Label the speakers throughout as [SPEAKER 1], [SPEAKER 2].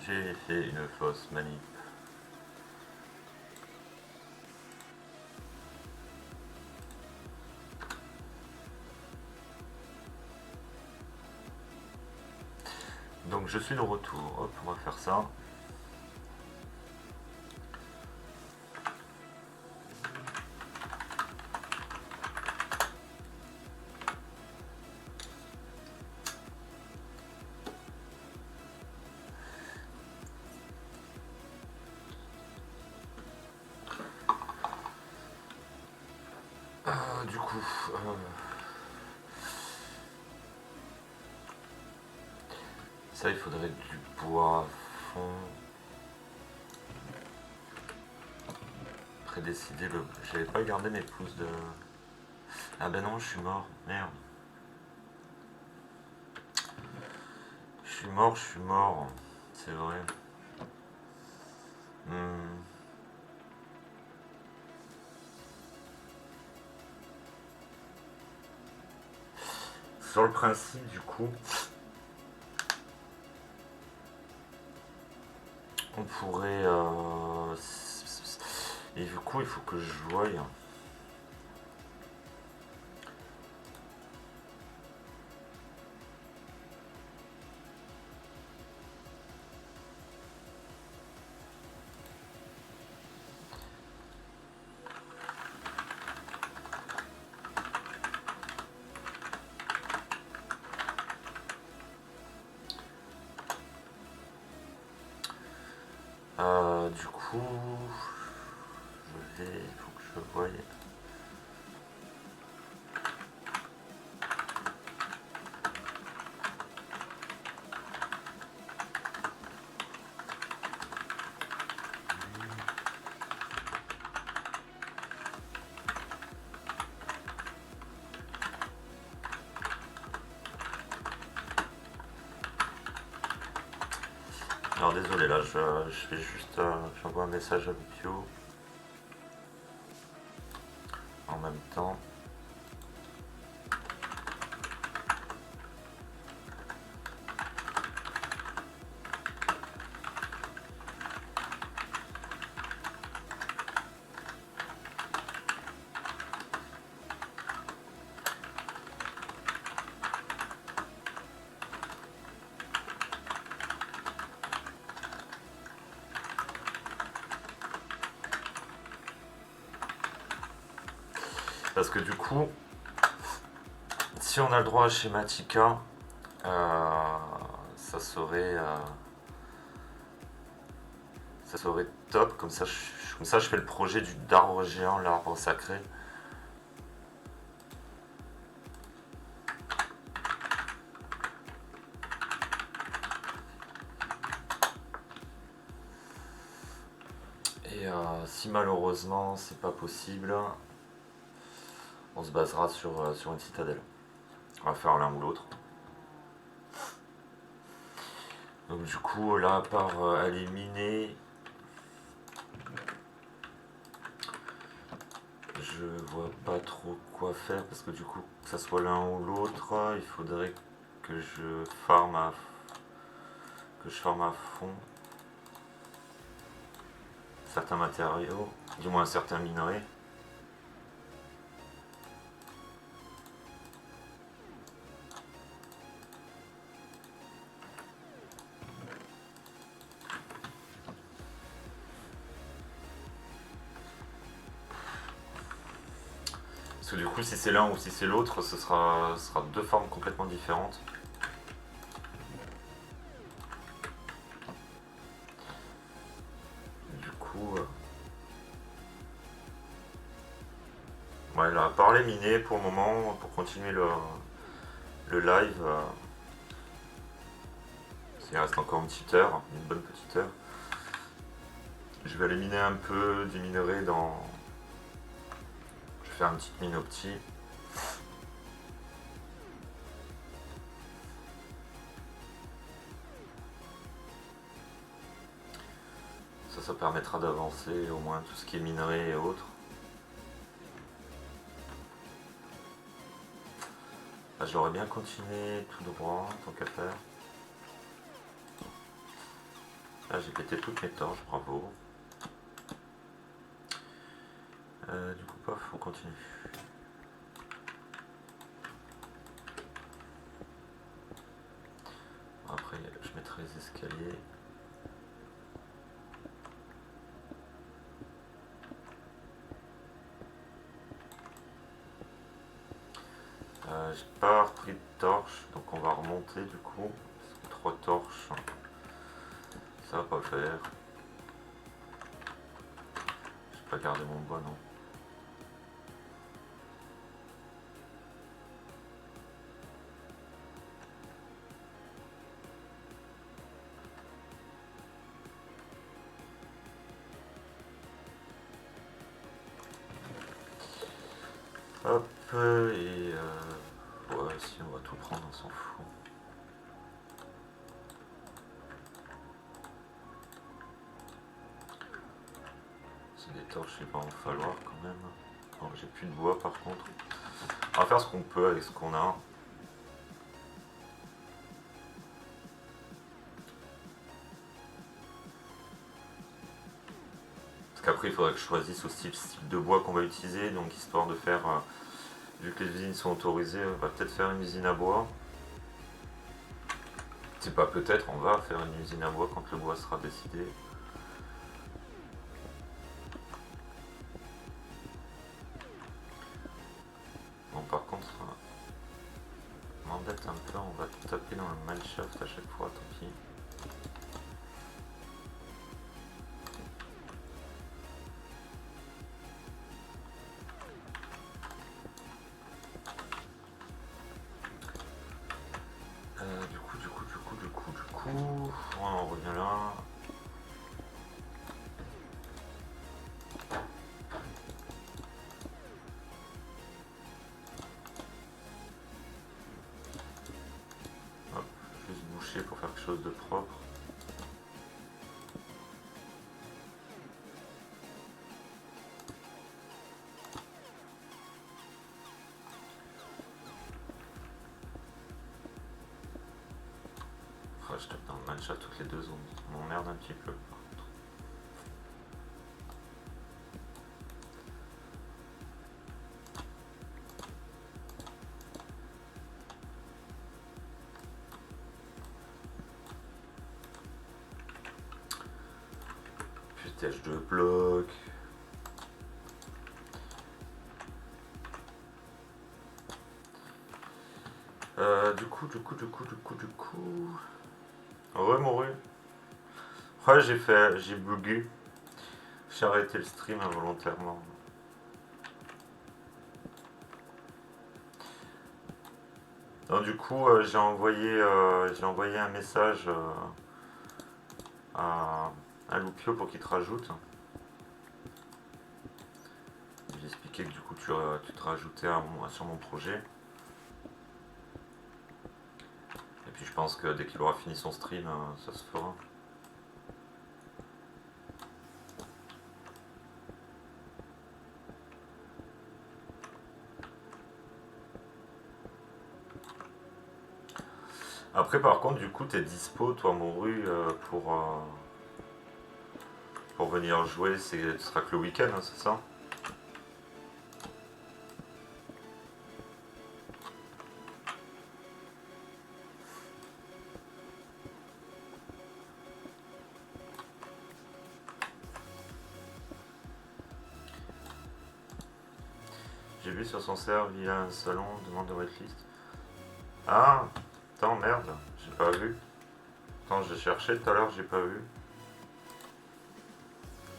[SPEAKER 1] J'ai fait une fausse manip. Donc je suis de retour. Hop, on va faire ça. Du coup, ça il faudrait du bois à fond. Prédécider le. J'avais pas gardé mes pouces de. Ah ben non, je suis mort. Merde. Je suis mort. C'est vrai. Hmm. Sur le principe, du coup, on pourrait. Et du coup, il faut que je voie. Du coup, il faut que je voie. Alors désolé, là, je fais juste. J'envoie un message à Bio en même temps. Parce que du coup, si on a le droit à Schematica, ça serait. Ça serait top, comme ça je fais le projet du d'arbre géant, l'arbre sacré. Et si malheureusement c'est pas possible, on se basera sur une citadelle. On va faire l'un ou l'autre. Donc du coup là, à part aller miner, je vois pas trop quoi faire parce que du coup, que ça soit l'un ou l'autre, il faudrait que je farme à fond certains matériaux, du moins certains minerais. Parce que du coup, si c'est l'un ou si c'est l'autre, ce sera deux formes complètement différentes. Du coup, ouais, là, à part les miner pour le moment, pour continuer le live, il reste encore une petite heure, une bonne petite heure. Je vais aller miner un peu des minerais dans. Je vais faire une petite mine optique. Ça permettra d'avancer au moins tout ce qui est minerai et autres. Là, j'aurais bien continué tout droit, tant qu'à faire. Là j'ai pété toutes mes torches, bravo. Du coup, paf, on continue. Après, je mettrai les escaliers. J'ai pas repris de torches, donc on va remonter du coup. 3 torches, ça va pas le faire. J'ai pas gardé mon bois, non. Hop, et ouais, si on va tout prendre, on s'en fout. C'est des torches, il va en falloir quand même. Bon, j'ai plus de bois par contre. On va faire ce qu'on peut avec ce qu'on a. Parce qu'après, il faudrait que je choisisse aussi le style de bois qu'on va utiliser. Donc, histoire de faire, vu que les usines sont autorisées, on va peut-être faire une usine à bois. C'est pas peut-être, on va faire une usine à bois quand le bois sera décidé. Bon, par contre, m'embête un peu, on va taper dans le mineshaft à chaque fois, tant pis. Du coup, on en revient là. Hop, juste boucher pour faire quelque chose de propre. Enfin, je tape dans le mineshaft toutes les 2 zones. On m'emmerde un petit peu. Putage de blocs. Du coup. Ouais, mouru. Ouais, j'ai bugué. J'ai arrêté le stream involontairement. Donc, du coup, j'ai envoyé un message à Loupio pour qu'il te rajoute. J'ai expliqué que du coup tu te rajoutais sur mon projet. Et puis je pense que dès qu'il aura fini son stream, ça se fera. Après par contre du coup t'es dispo toi Moru pour venir jouer, ce sera que le week-end, hein, c'est ça? J'ai vu sur son serve, il a un salon, demande de whitelist. Ah, attends, merde, j'ai pas vu. Attends, j'ai cherché tout à l'heure, j'ai pas vu.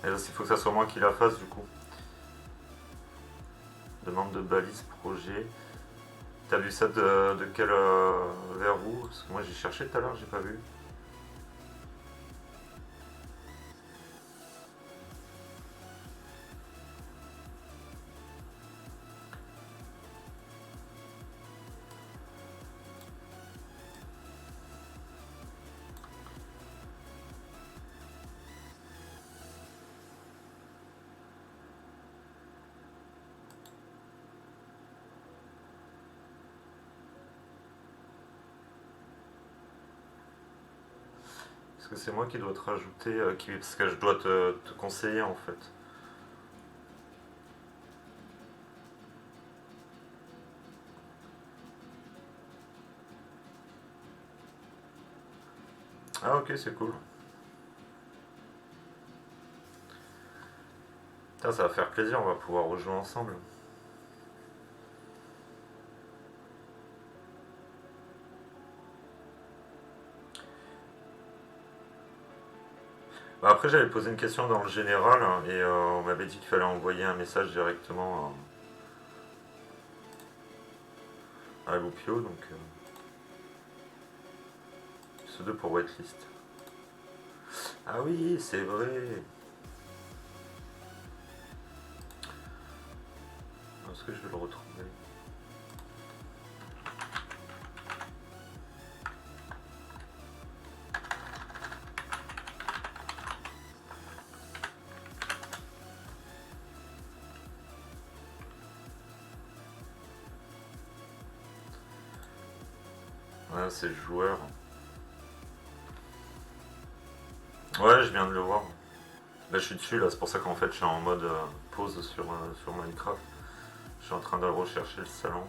[SPEAKER 1] Et là, il faut que ça soit moi qui la fasse du coup. Demande de balise projet. T'as vu ça de quel vers où? Parce que moi j'ai cherché tout à l'heure, j'ai pas vu. que c'est moi qui dois te rajouter, parce que je dois te conseiller en fait. Ah ok, c'est cool. Putain, ça va faire plaisir, on va pouvoir rejouer ensemble. Bah, après, j'avais posé une question dans le général hein, et on m'avait dit qu'il fallait envoyer un message directement à Loupio, donc ce 2 pour waitlist. Ah oui, c'est vrai. Est-ce que je vais le retrouver? Ah, c'est le joueur. Ouais, je viens de le voir. Là, je suis dessus, là, c'est pour ça qu'en fait, je suis en mode pause sur Minecraft. Je suis en train de rechercher le salon.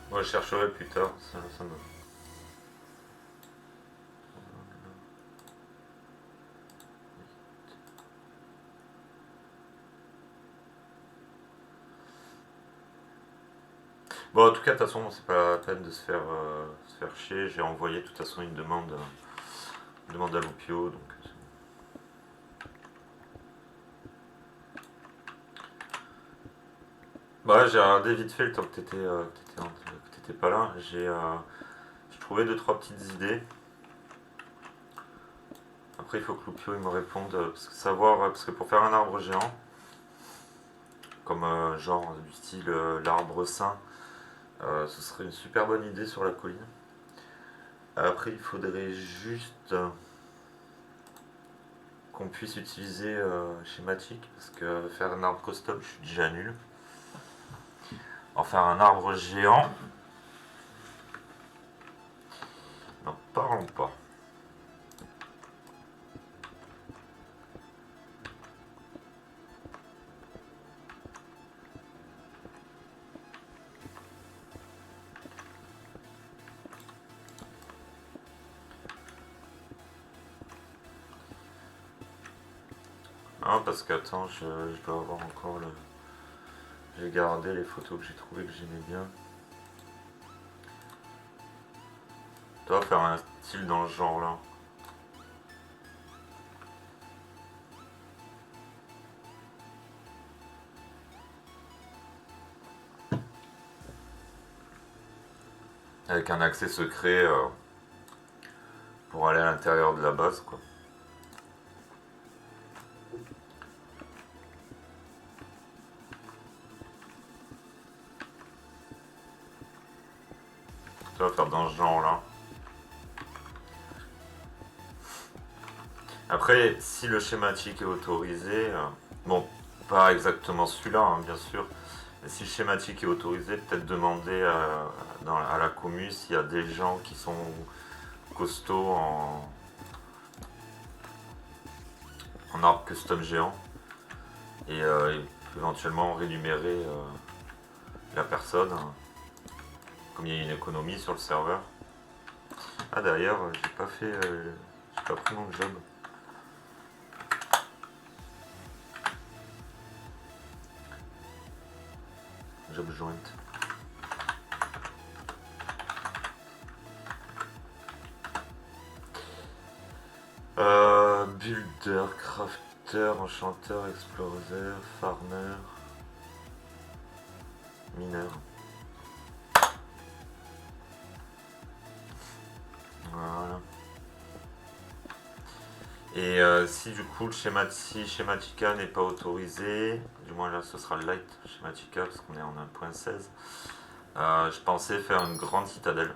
[SPEAKER 1] Ouais, je chercherai plus tard, ça me... Bon, en tout cas, de toute façon, c'est pas la peine de se faire chier. J'ai envoyé de toute façon une demande à Loupio, donc... Bah, j'ai regardé vite fait le temps que t'étais pas là. J'ai trouvé deux trois petites idées. Après, il faut que Loupio il me réponde. Parce que pour faire un arbre géant, comme genre du style l'arbre saint, ce serait une super bonne idée sur la colline. Après, il faudrait juste qu'on puisse utiliser schématique, parce que faire un arbre custom, je suis déjà nul. En faire un arbre géant, n'en parlons pas. Non, parce que attends, je dois avoir encore le. J'ai gardé les photos que j'ai trouvées que j'aimais bien. Tu vas faire un style dans ce genre-là. Avec un accès secret pour aller à l'intérieur de la base, quoi. Tu vas faire dans ce genre-là. Après, si le schématique est autorisé, bon, pas exactement celui-là, hein, bien sûr, mais si le schématique est autorisé, peut-être demander à la commu s'il y a des gens qui sont costauds en arbre custom géant et éventuellement rémunérer la personne, hein, comme il y a une économie sur le serveur. Ah d'ailleurs, j'ai pas pris mon job. Job joint. Builder, crafter, enchanteur, explorer, farmer, mineur. Voilà. Et si du coup si Schematica n'est pas autorisé, du moins là ce sera le light Schematica parce qu'on est en 1.16, Je pensais faire une grande citadelle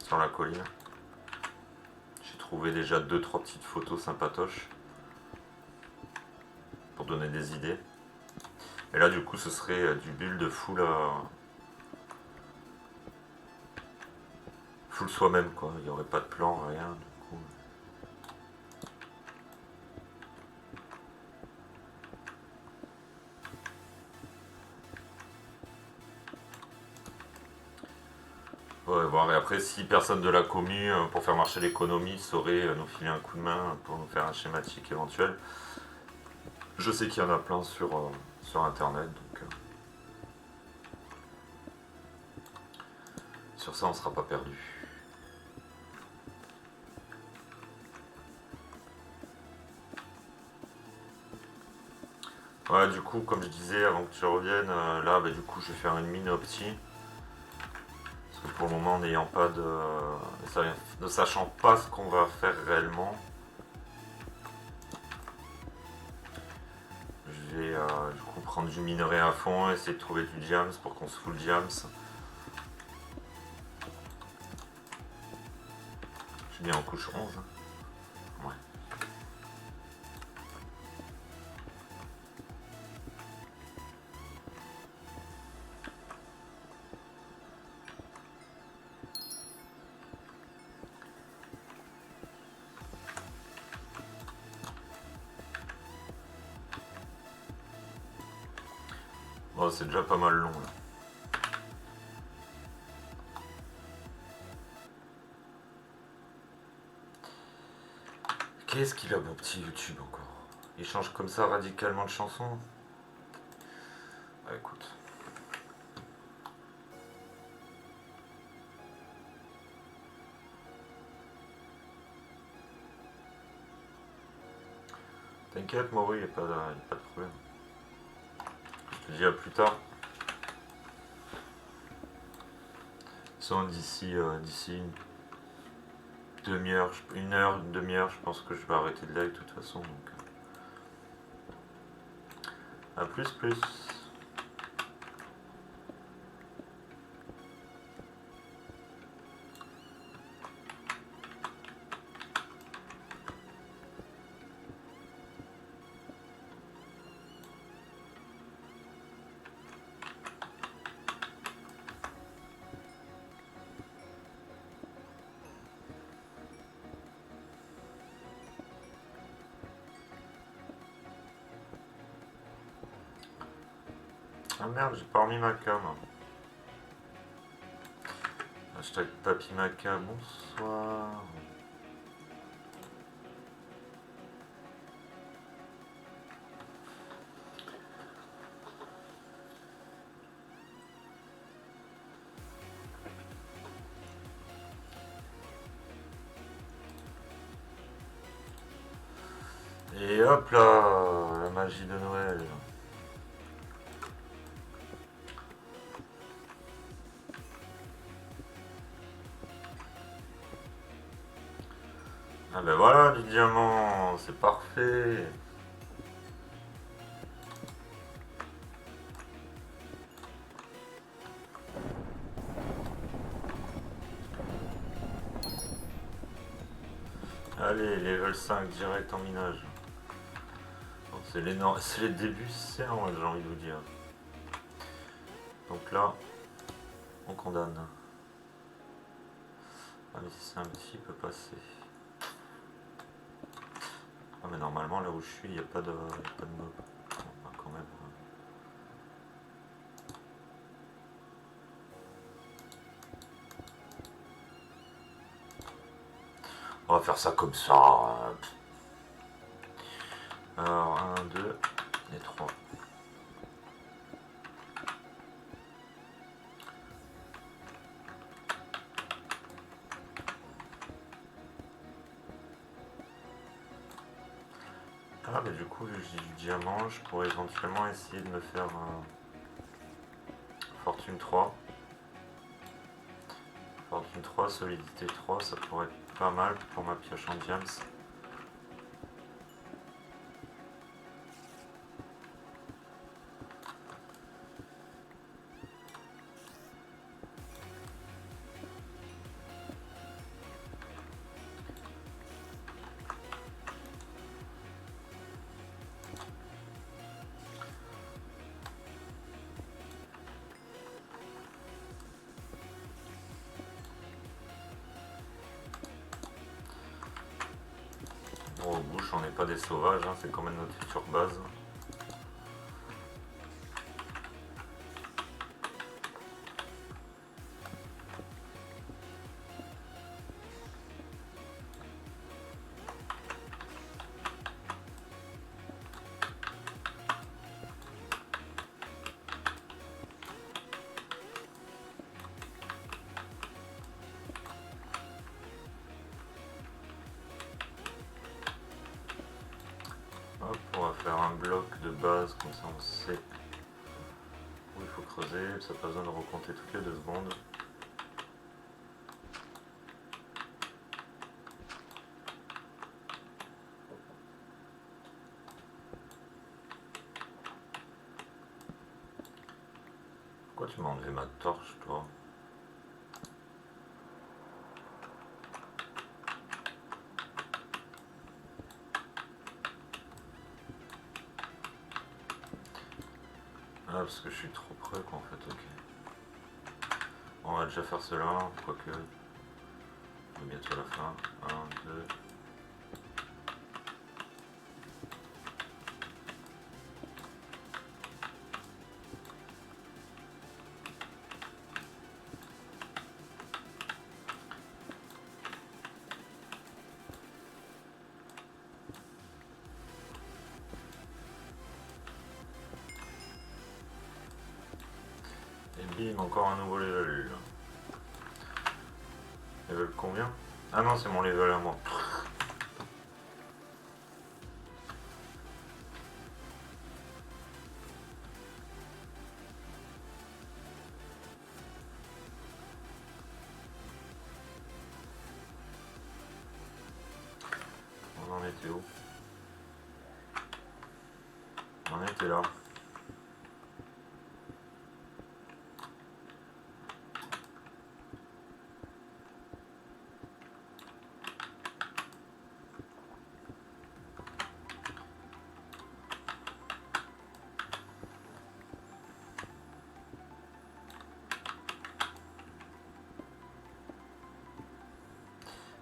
[SPEAKER 1] sur la colline. J'ai trouvé déjà 2-3 petites photos sympatoches pour donner des idées. Et là du coup ce serait du build full soi-même quoi. Il n'y aurait pas de plan, rien du coup. Ouais, voir. Et après, si personne de la commu, pour faire marcher l'économie, saurait nous filer un coup de main pour nous faire un schématique éventuel, je sais qu'il y en a plein sur internet, donc sur ça on sera pas perdu. Ouais, du coup, comme je disais avant que tu reviennes, là, bah, du coup, je vais faire une mine opti. Parce que pour le moment, n'ayant pas ne sachant pas ce qu'on va faire réellement, je vais du coup prendre du minerai à fond, essayer de trouver du diams pour qu'on se full diams. Je suis bien en couche 11. Ouais. Bon, c'est déjà pas mal long là. Qu'est-ce qu'il a mon petit YouTube encore? Il change comme ça radicalement de chanson? Ah, écoute. T'inquiète, Maury, il n'y a pas de problème. Je te dis à plus tard. Sans d'ici une demi-heure, une demi-heure, je pense que je vais arrêter de live de toute façon. Donc, à plus, plus. Ah merde, j'ai pas remis ma cam. Hashtag Papy Maca, bonsoir. Et hop là, la magie de Noël. Ah ben voilà, du diamant, c'est parfait. Allez, level 5 direct en minage. C'est les débuts, c'est normal, j'ai envie de vous dire. Donc là, on condamne. Ah mais si c'est un petit, il peut passer. Ah mais normalement là où je suis, il n'y a pas de mob. Enfin, quand même. On va faire ça comme ça. Alors 1, 2 et 3. Ah mais du coup vu que j'ai du diamant, je pourrais éventuellement essayer de me faire fortune 3. Fortune 3, solidité 3, ça pourrait être pas mal pour ma pioche en diams. bouche, on n'est pas des sauvages, hein, c'est quand même notre future base. Hop, on va faire un bloc de base, comme ça on sait où il faut creuser, ça n'a pas besoin de recompter toutes les 2 secondes. Pourquoi tu m'as enlevé ma torche, toi? Ah, parce que je suis trop près, quoi, en fait, ok. On va déjà faire cela, quoique... On est bientôt à la fin. 1, 2... Et bim, encore un nouveau level. Level combien? Ah non, c'est mon level à moi. On en était où? On était là.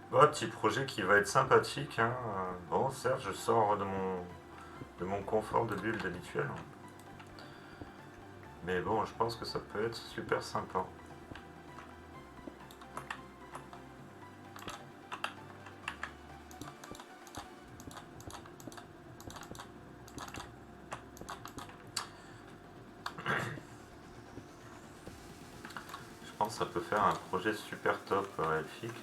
[SPEAKER 1] Bon, petit projet qui va être sympathique, hein. Bon, certes, je sors de mon confort de bulle habituel. Mais bon, je pense que ça peut être super sympa. Je pense que ça peut faire un projet super top, elfique.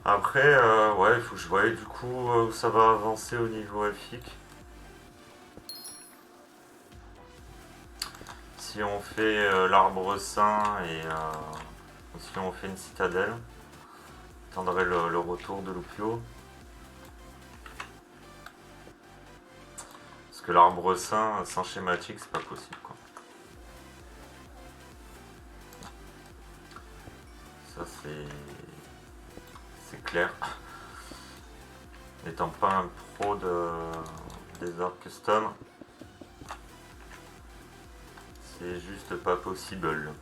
[SPEAKER 1] Après, ouais, il faut que je voie du coup où ça va avancer au niveau elfique. Si on fait l'arbre saint et si on fait une citadelle, j'attendrai le retour de Lupio. Parce que l'arbre saint sans schématique, c'est pas possible, quoi. Ça c'est clair. N'étant pas un pro des arbres custom, c'est juste pas possible.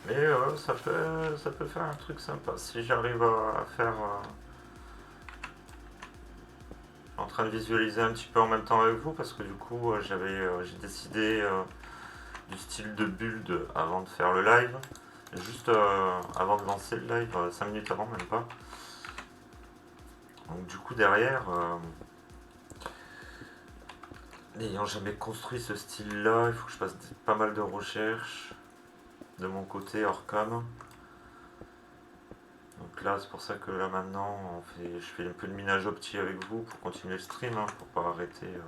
[SPEAKER 1] Mais ça peut faire un truc sympa. Si j'arrive à faire... en train de visualiser un petit peu en même temps avec vous, parce que du coup j'ai décidé du style de build avant de faire le live. Juste avant de lancer le live, 5 minutes avant, même pas. Donc du coup derrière, n'ayant jamais construit ce style là, il faut que je fasse pas mal de recherches de mon côté hors cam. Donc là c'est pour ça que là maintenant je fais un peu de minage opti avec vous pour continuer le stream, hein, pour pas arrêter le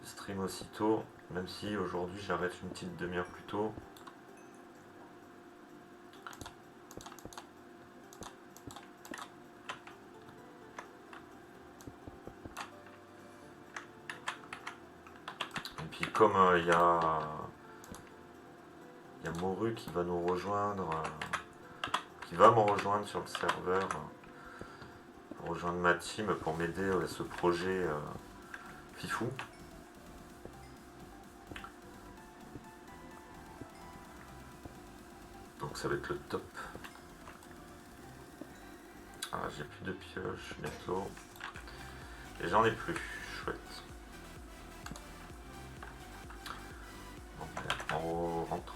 [SPEAKER 1] stream aussitôt, même si aujourd'hui j'arrête une petite demi-heure plus tôt. Et puis comme il y a Moru qui va nous rejoindre qui va me rejoindre sur le serveur, pour rejoindre ma team pour m'aider à ce projet fifou. Donc ça va être le top. Ah, j'ai plus de pioches bientôt. Et j'en ai plus. Chouette. Donc on rentre.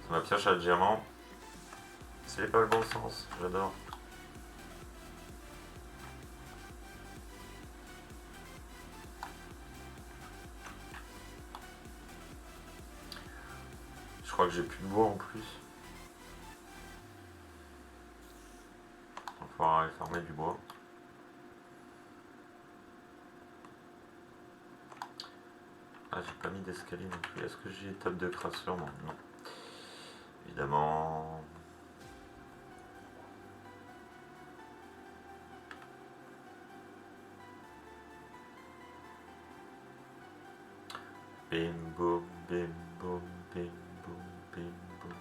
[SPEAKER 1] C'est ma pioche à diamant. C'est pas le bon sens, j'adore. Je crois que j'ai plus de bois en plus. Il va falloir aller farmer du bois. Ah, j'ai pas mis d'escalier non plus. Est-ce que j'ai table de création? Non, non. Évidemment. Bim boum, bim boum, bim boum, bim boum.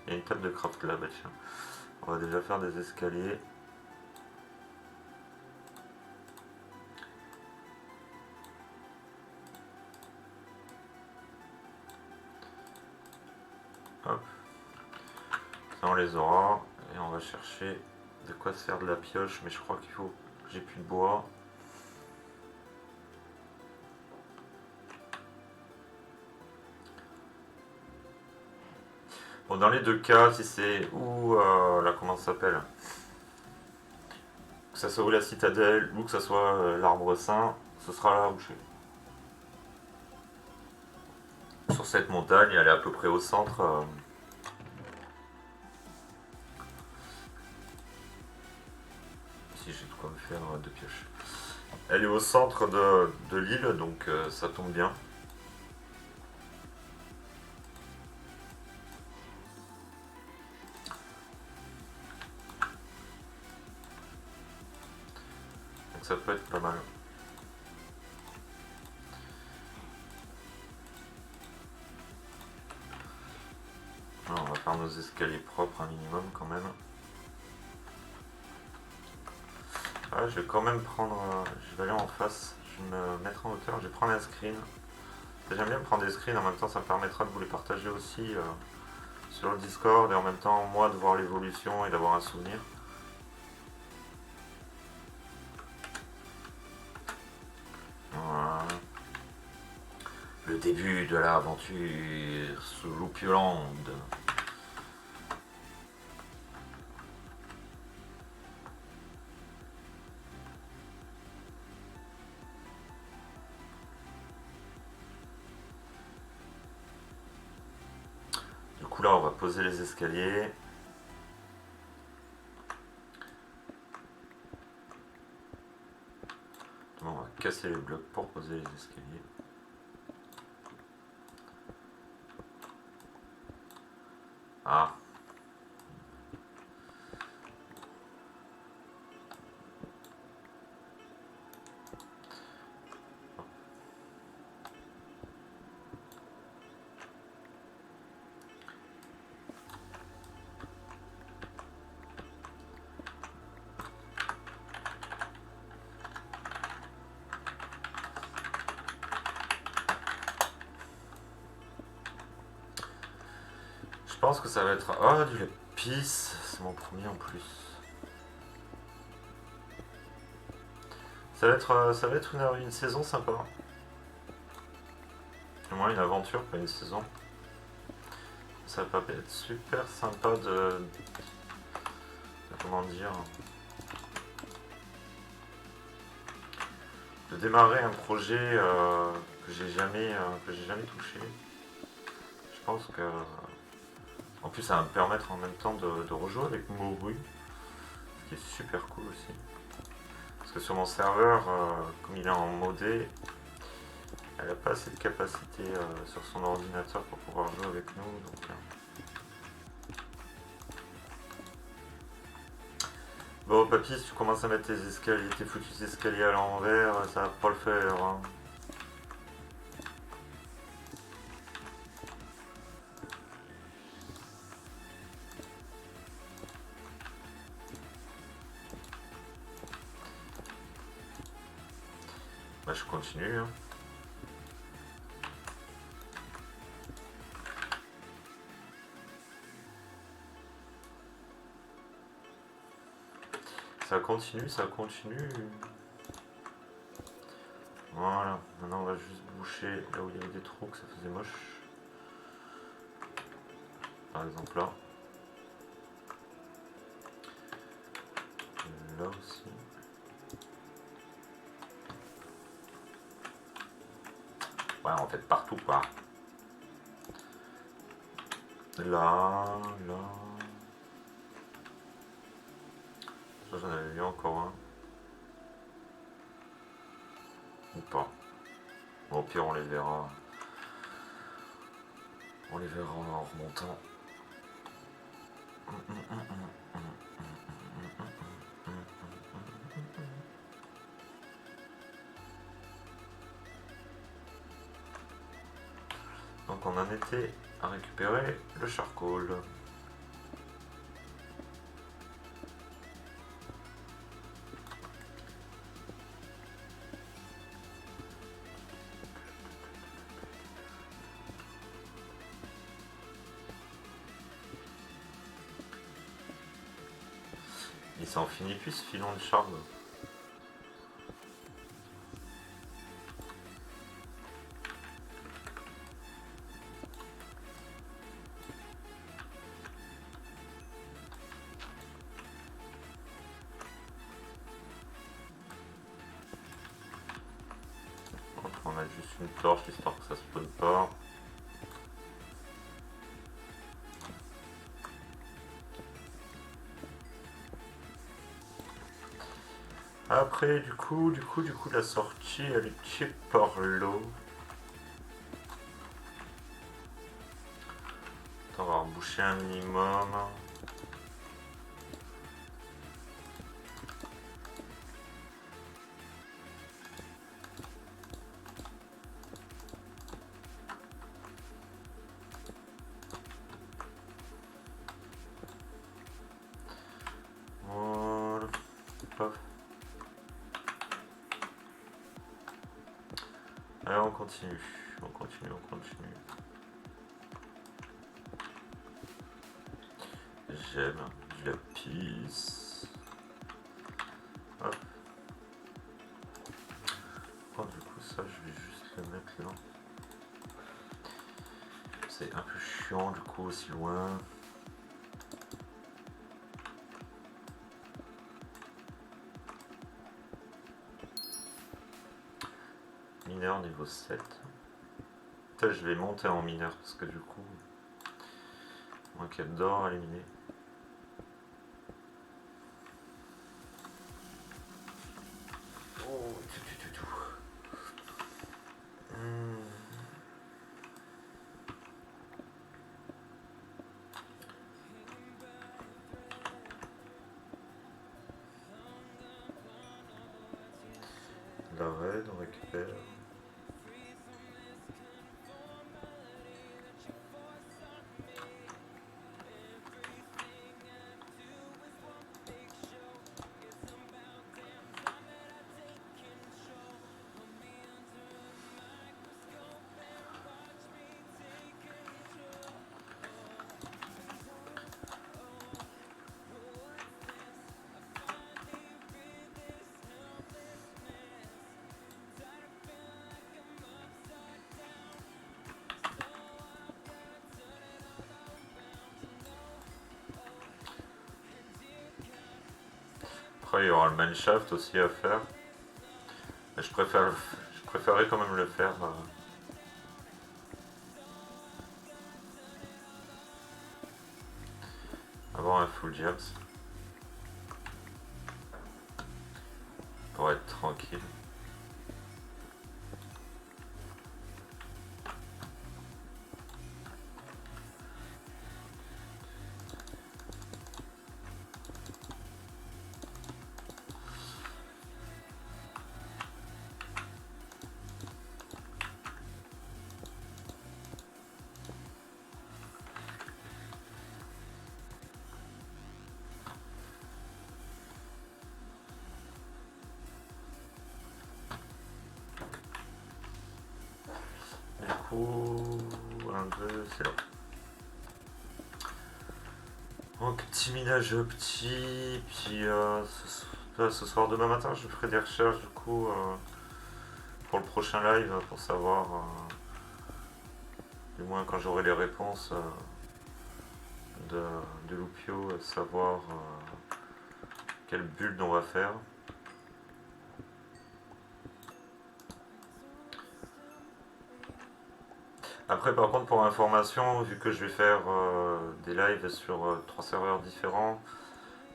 [SPEAKER 1] Il y a une table de craft là, bah tiens. On va déjà faire des escaliers. Hop. Ça on les aura. Et on va chercher de quoi se faire de la pioche. Mais je crois qu'il faut que j'ai plus de bois. Bon, dans les deux cas, si c'est où là, comment ça s'appelle, que ça soit ou la citadelle ou que ça soit l'arbre saint, ce sera là où je suis. Sur cette montagne, elle est à peu près au centre. Si j'ai de quoi me faire deux pioches. Elle est au centre de l'île, donc ça tombe bien. Donc ça peut être pas mal. Alors, on va faire nos escaliers propres un minimum quand même. Ah, je vais quand même prendre... je vais aller en face, je vais me mettre en hauteur, je vais prendre un screen. J'aime bien prendre des screens, en même temps ça me permettra de vous les partager aussi sur le Discord et en même temps moi de voir l'évolution et d'avoir un souvenir. Voilà. Le début de l'aventure sous Loopioland. Du coup là on va poser les escaliers. On va casser les blocs pour poser les escaliers. Ah. Je pense que ça va être... Oh, du lapis, c'est mon premier en plus. Ça va être une saison sympa. Au moins une aventure, pas une saison. Ça va être super sympa de comment dire... de démarrer un projet que j'ai jamais touché. Je pense que... En plus, ça va me permettre en même temps de rejouer avec Moru, ce qui est super cool aussi. Parce que sur mon serveur, comme il est en modé, elle n'a pas assez de capacité sur son ordinateur pour pouvoir jouer avec nous. Donc, Bon, papy, si tu commences à mettre tes escaliers, tes foutus escaliers à l'envers, ça va pas le faire. Hein. Bah, je continue. Hein. Ça continue, ça continue. Voilà, maintenant on va juste boucher là où il y avait des trous, que ça faisait moche. Par exemple là. Et là aussi. Ouais, en fait partout quoi. Là, là. Ça j'en avais vu encore un. Ou pas. Bon, au pire on les verra. On les verra en remontant. Donc on en était à récupérer le charcoal. Il s'en finit plus ce filon de charbon. On a juste une torche histoire que ça se spawn pas. Après du coup la sortie elle est cheap par l'eau. On va reboucher un minimum. Voilà. Hop. Allez, on continue. On continue. J'aime du lapis. Hop. Oh, du coup, ça, je vais juste le mettre là. C'est un peu chiant, du coup, aussi loin. Mineur niveau 7. Ça, je vais monter en mineur parce que du coup, enquête d'or à éliminer. Oh, tout. La raid, on récupère. Après, il y aura le manshaft aussi à faire. Mais je préférerais quand même le faire avant un full jams. Pour être tranquille. info. 1, 2, c'est là. Donc petit minage petit, puis ce soir, demain matin, je ferai des recherches du coup pour le prochain live pour savoir, du moins quand j'aurai les réponses de Loupio, savoir quelle build on va faire. Après par contre pour information, vu que je vais faire des lives sur 3 serveurs différents,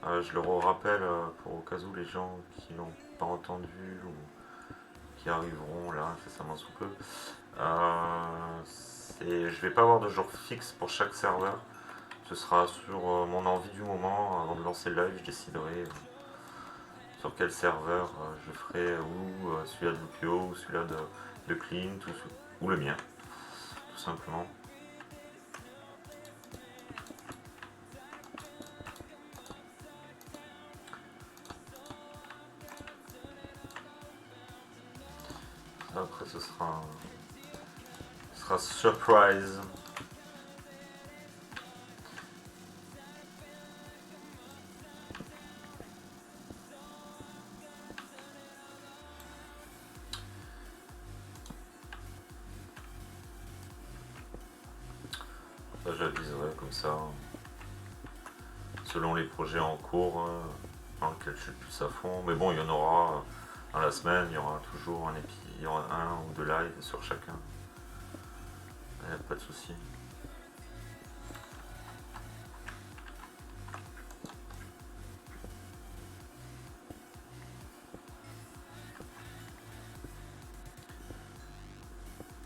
[SPEAKER 1] je le rappelle pour au cas où les gens qui n'ont pas entendu ou qui arriveront là incessamment sous peu. Je vais pas avoir de jour fixe pour chaque serveur. Ce sera sur mon envie du moment. Avant de lancer le live, je déciderai sur quel serveur je ferai ou celui-là de Lupio ou celui-là de Clint ou le mien, tout simplement. Après, ce sera surprise. Ça, j'aviserai comme ça, selon les projets en cours dans lesquels je suis plus à fond. Mais bon, il y en aura dans la semaine, il y aura toujours il y aura un ou deux lives sur chacun. Il n'y a pas de souci.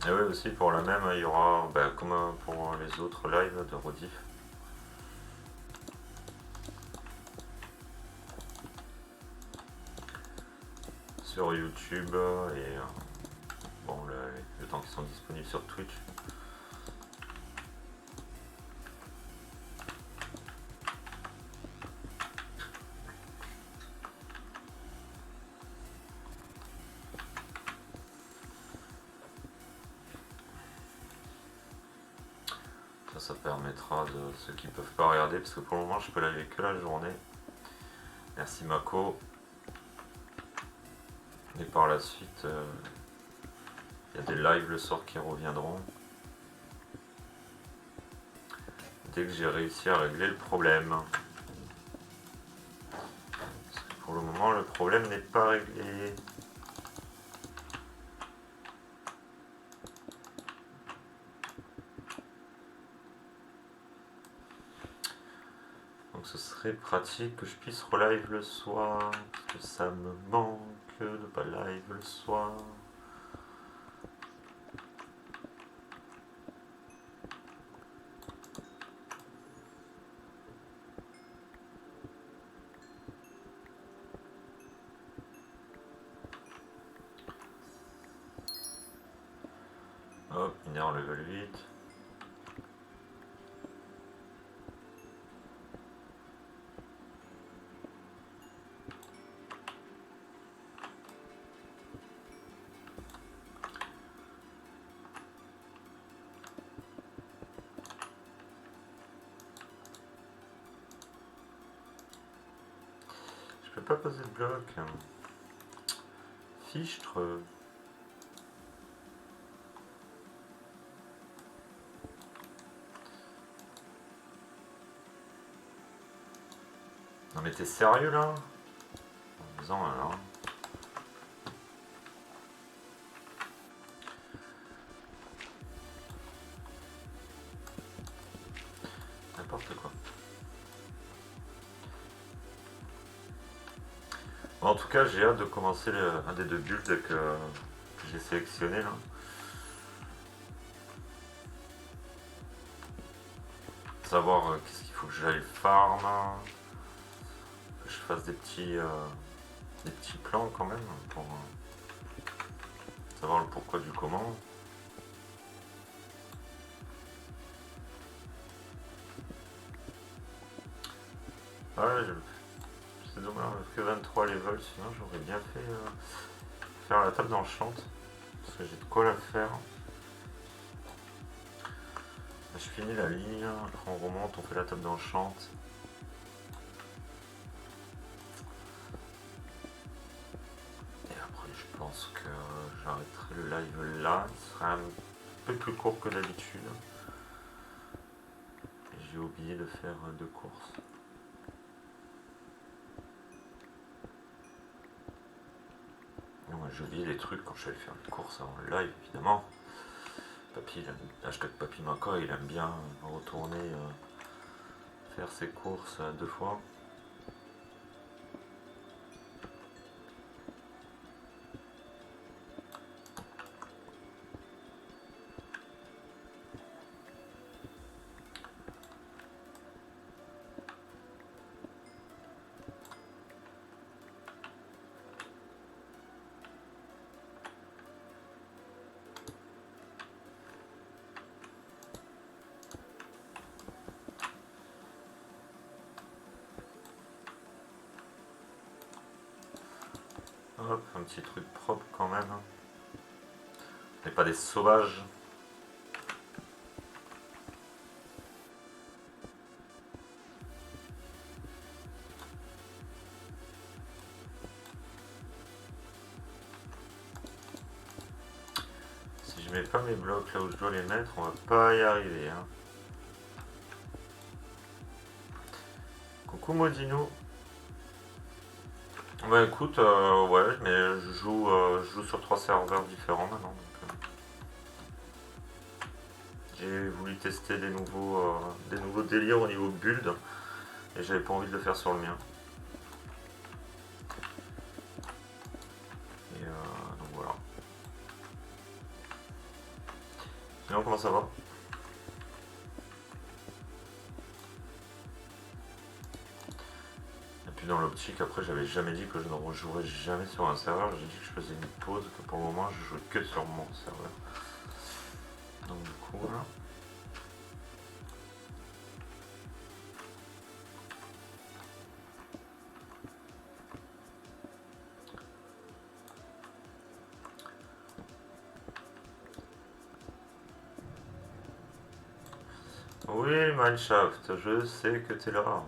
[SPEAKER 1] Et oui aussi pour la même, il y aura comme pour les autres lives de rediff. Sur YouTube et bon le temps qu'ils sont disponibles sur Twitch. Ça permettra de ceux qui peuvent pas regarder, parce que pour le moment je peux live que la journée. Merci Mako. Et par la suite, il y a des lives le soir qui reviendront. Dès que j'ai réussi à régler le problème. Parce que pour le moment le problème n'est pas réglé. Donc ce serait pratique que je puisse relive le soir, parce que ça me manque de pas live le soir. Hop, mineur level 8. Je peux pas poser de bloc. Fichtre. Non mais t'es sérieux là? En disant alors. N'importe quoi. Bon, en tout cas j'ai hâte de commencer un des deux builds que j'ai sélectionné là. Savoir qu'est-ce qu'il faut que j'aille farm. Que je fasse des petits plans quand même pour savoir le pourquoi du comment. Ouais, c'est dommage que 23 levels, sinon j'aurais bien fait faire la table dans le champ. Parce que j'ai de quoi la faire. Je finis la ligne, après on remonte, on fait la table d'enchante. Et après je pense que j'arrêterai le live là, il sera un peu plus court que d'habitude. J'ai oublié de faire 2 courses. J'oublie les trucs quand je vais faire les courses avant le live, évidemment. Papy, hashtag Papy Maca, il aime bien retourner faire ses courses 2 fois. Hop, un petit truc propre quand même. On n'est pas des sauvages. Si je mets pas mes blocs là où je dois les mettre, on va pas y arriver. Hein. Coucou Modino. Bah écoute, ouais, mais je joue sur 3 serveurs différents maintenant. J'ai voulu tester des nouveaux délires au niveau build et j'avais pas envie de le faire sur le mien. Et donc voilà. Sinon comment ça va? Et puis dans l'optique, après j'avais jamais dit que je ne rejouerais jamais sur un serveur, j'ai dit que je faisais une pause, que pour le moment je jouais que sur mon serveur. Donc du coup voilà. Oui, Mineshaft, je sais que t'es là.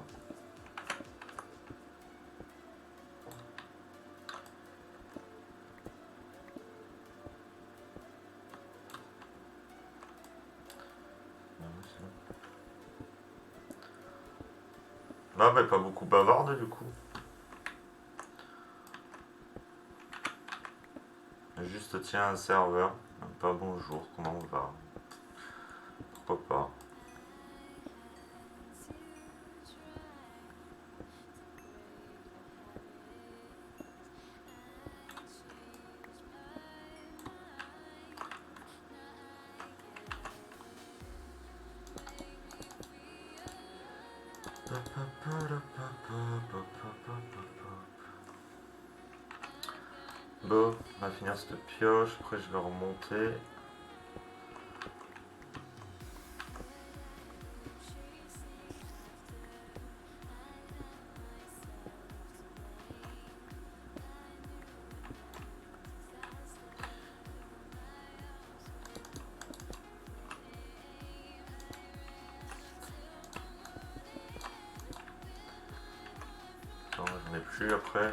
[SPEAKER 1] Ah mais pas beaucoup bavarde du coup. Juste tiens un serveur, même pas bonjour, comment on va? Pourquoi pas? Bon, on va finir cette pioche, après je vais remonter. Non, j'en ai plus après.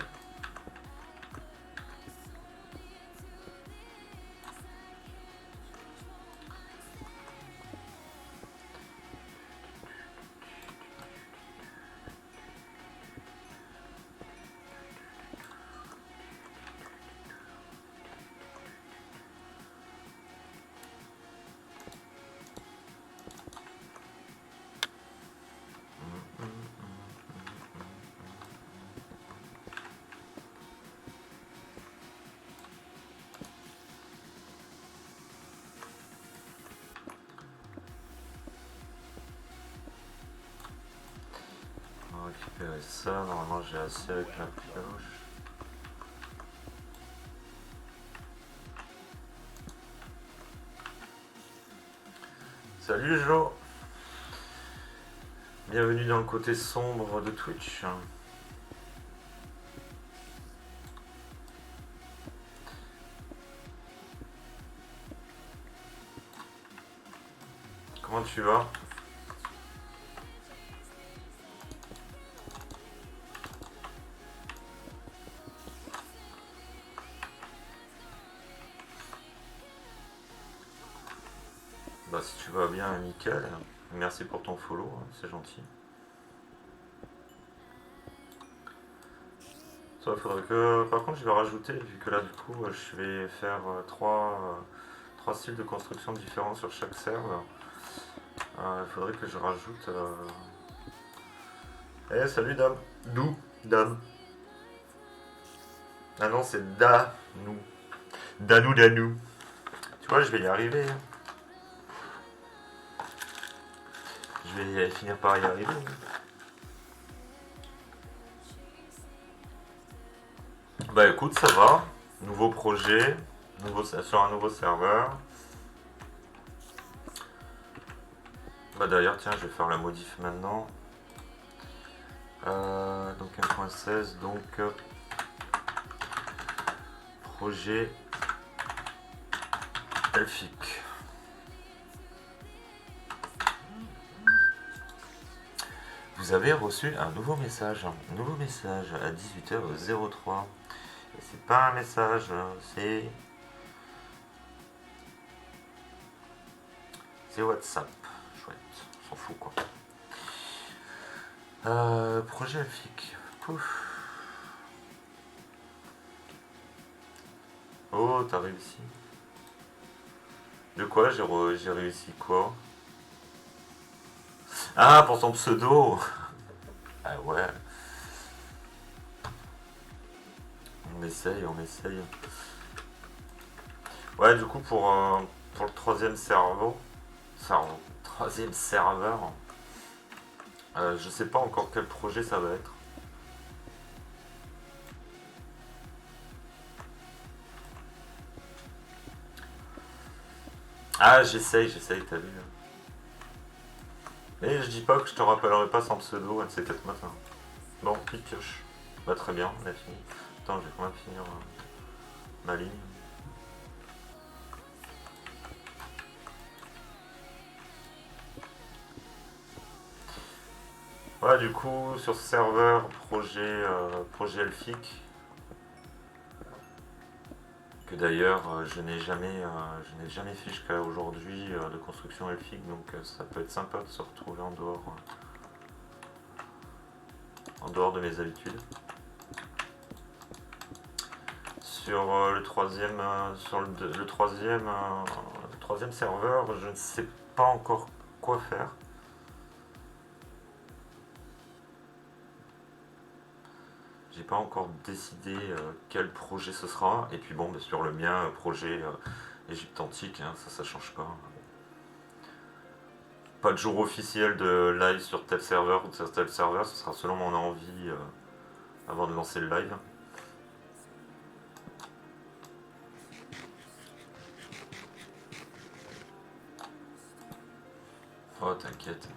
[SPEAKER 1] On va récupérer ça, normalement j'ai assez avec la pioche. Salut Jo! Bienvenue dans le côté sombre de Twitch. comment tu vas? Bah si tu vas bien, nickel. Merci pour ton follow, hein, c'est gentil. Ça, faudrait que... Par contre, je vais rajouter, vu que là, du coup, je vais faire trois styles de construction différents sur chaque serveur. Il faudrait que je rajoute... Eh, salut, dame. D'où, dame? Ah non, c'est Da-nous. Danou, Danou. Tu vois, je vais y arriver. Hein. Je vais finir par y arriver. Bah écoute, ça va. Nouveau projet, sur un nouveau serveur. Bah d'ailleurs, tiens, je vais faire la modif maintenant. Donc 1.16, donc projet elfique. Vous avez reçu un nouveau message à 18h03. Et c'est pas un message, c'est WhatsApp. Chouette, on s'en fout quoi. Projet elfique. Pouf. Oh, t'as réussi. De quoi j'ai réussi quoi? Ah, pour ton pseudo. Ah ouais. On essaye, on essaye. Ouais, du coup, pour le troisième serveur, je sais pas encore quel projet ça va être. Ah, j'essaye, t'as vu. Mais je dis pas que je te rappellerai pas sans pseudo, un de ces 4 matins. Bon, petite pioche. Bah très bien, on a fini. Attends, je vais quand même finir ma ligne. Voilà, du coup, sur ce serveur, projet elfique, que d'ailleurs je n'ai jamais fait jusqu'à aujourd'hui de construction elfique, donc ça peut être sympa de se retrouver en dehors de mes habitudes. Sur le troisième serveur, je ne sais pas encore quoi faire. J'ai pas encore décidé quel projet ce sera. Et puis bon, bah, sur le mien, projet Égypte antique, hein, ça change pas. Pas de jour officiel de live sur tel serveur ou sur tel serveur, ce sera selon mon envie avant de lancer le live. Oh t'inquiète,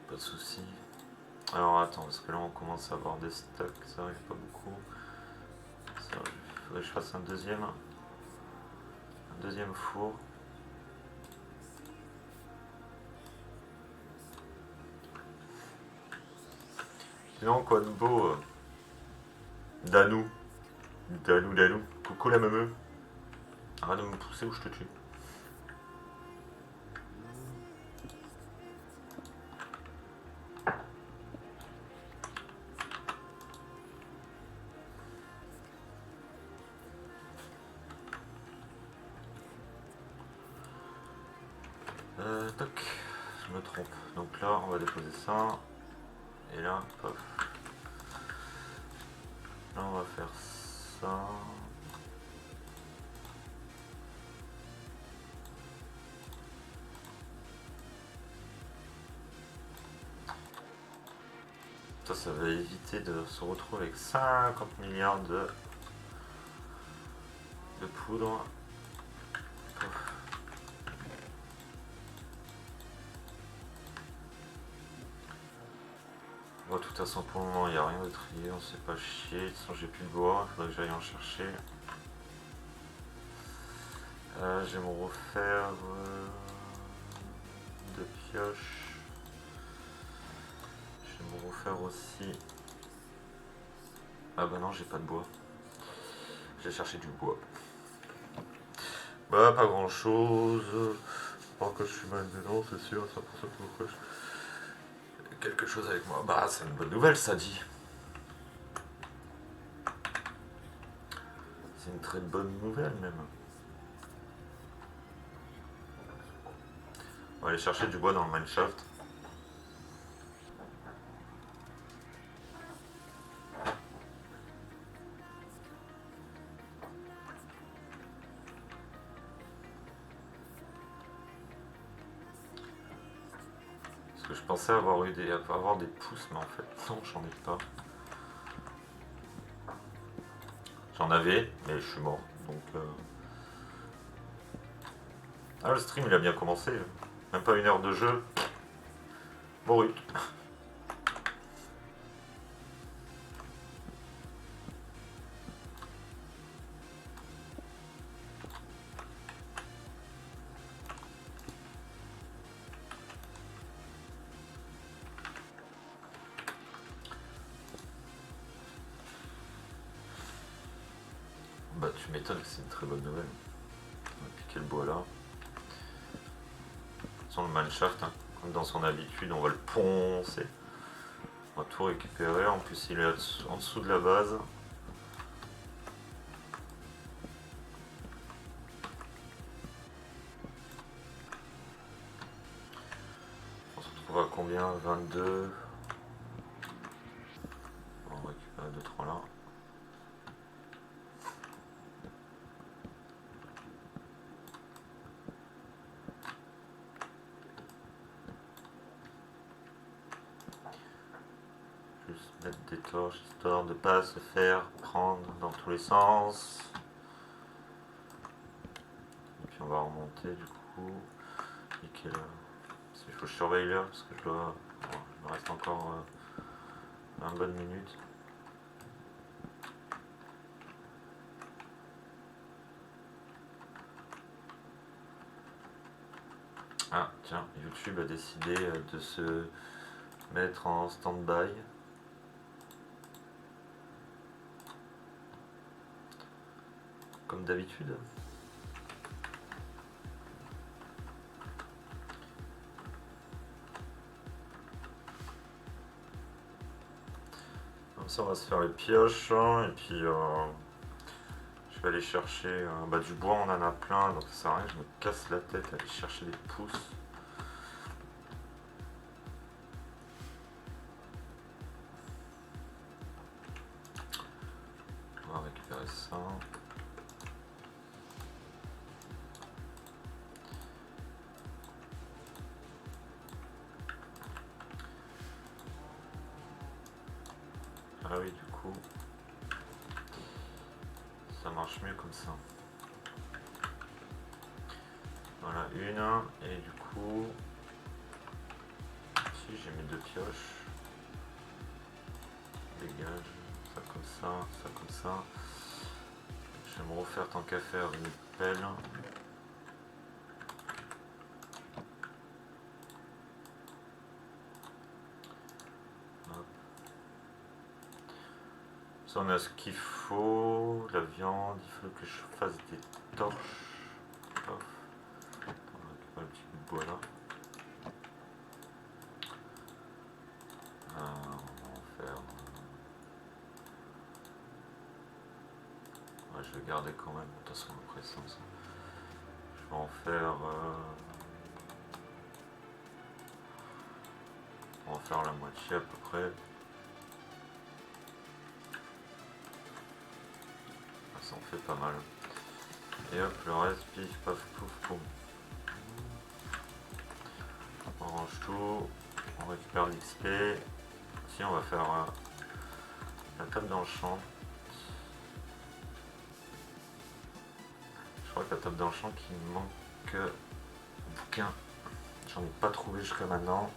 [SPEAKER 1] pas de soucis. Alors attends, parce que là on commence à avoir des stocks, ça arrive pas beaucoup. Il faudrait que je fasse un deuxième four. Sinon quoi de beau Danou. Danou. Coucou la meumeux. Arrête de me pousser ou je te tue. Toc, je me trompe. Donc là, on va déposer ça. Et là, paf. Là, on va faire ça. Ça va éviter de se retrouver avec 50 milliards de poudre. Paf. Bon, de toute façon, pour le moment, il n'y a rien de trié, on s'est pas chier. De toute façon, j'ai plus de bois, il faudrait que j'aille en chercher. Je vais me refaire 2 pioche. Je vais me refaire aussi. Ah bah non, j'ai pas de bois. J'ai cherché du bois. Bah, pas grand chose. Pas que je suis mal dedans, c'est sûr, ça pour ça que je... quelque chose avec moi. Bah, c'est une bonne nouvelle, ça dit. C'est une très bonne nouvelle, même. On va aller chercher du bois dans le mineshaft. Parce que je pensais avoir des pousses, mais en fait, non, j'en ai pas. J'en avais, mais je suis mort. Donc, ah, le stream, il a bien commencé. Même pas une heure de jeu. Brut. Bah, tu m'étonnes que c'est une très bonne nouvelle. On va piquer le bois là. Sans le mineshaft, hein, comme dans son habitude, on va le poncer. On va tout récupérer. En plus, il est en dessous de la base. On se retrouve à combien? 22. On va récupérer 2-3 là. Juste mettre des torches histoire de pas se faire prendre dans tous les sens. Et puis on va remonter du coup. Nickel. Il faut que je surveille l'heure parce que je dois. Bon, il me reste encore 20 bonnes minutes. Ah tiens, YouTube a décidé de se mettre en stand-by. Comme d'habitude. Comme ça on va se faire les pioches hein, et puis je vais aller chercher du bois, on en a plein donc ça sert à rien, je me casse la tête à aller chercher des pousses. On va récupérer ça. Ah oui, du coup, ça marche mieux comme ça. Voilà, une, et du coup, si j'ai mes deux pioches, dégage, ça comme ça. Je vais me refaire tant qu'à faire une pelle. Ça, on a ce qu'il faut, la viande, il faut que je fasse des torches. Hop. On récupère un petit bout de bois là. On va en faire. Ouais, je vais garder quand même, de toute façon, après ça. Je vais en faire. On va en faire la moitié à peu près. Ça en fait pas mal. Et hop, le reste, pif, paf, pouf, poum. On range tout, on récupère l'XP. Si, on va faire la table d'enchant. Je crois que la table d'enchant qui me manque bouquin. J'en ai pas trouvé jusqu'à maintenant.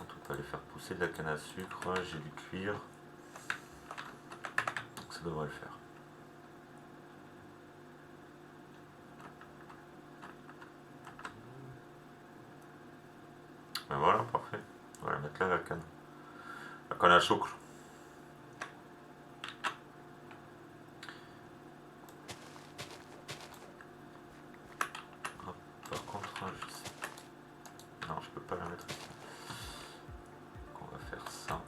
[SPEAKER 1] On peut aller faire pousser de la canne à sucre, j'ai du cuir. devrait le faire. Ben voilà, parfait. On va la mettre là, la canne. La canne à sucre. Hop, par contre, je sais. Non, je peux pas la mettre ici. Donc on va faire ça.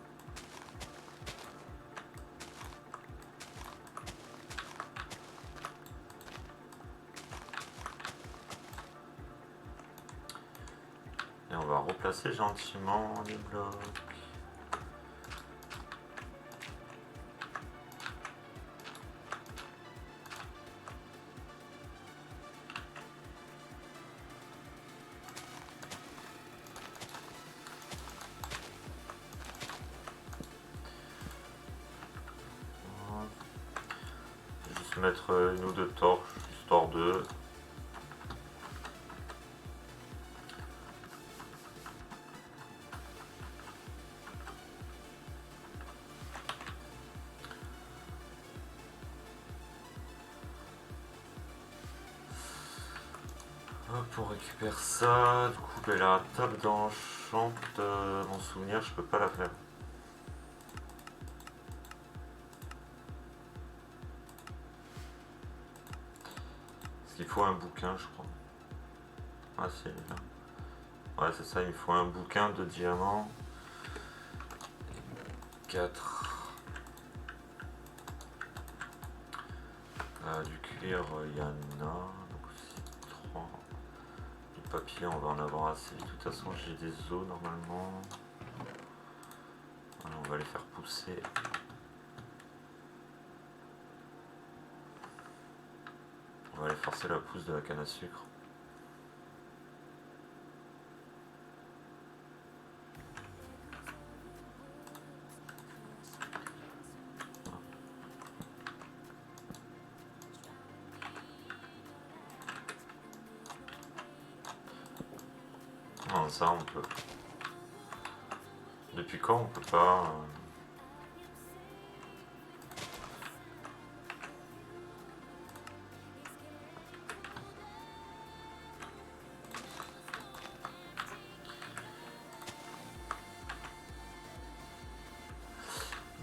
[SPEAKER 1] Et on va replacer gentiment les blocs. Juste mettre une ou deux torches, histoire de... Hop, on récupère ça. Du coup, ben, la table d'enchant, mon souvenir, je peux pas la faire. Parce qu'il faut un bouquin, je crois. Ah, si, elle est là. Ouais, c'est ça, il me faut un bouquin de diamants. 4. Du cuir, il y en a. Donc, 3. Du papier, on va en avoir assez. De toute façon, j'ai des os normalement. Alors, on va les faire pousser. On va aller forcer la pousse de la canne à sucre. Non, ça on peut. Depuis quand on peut pas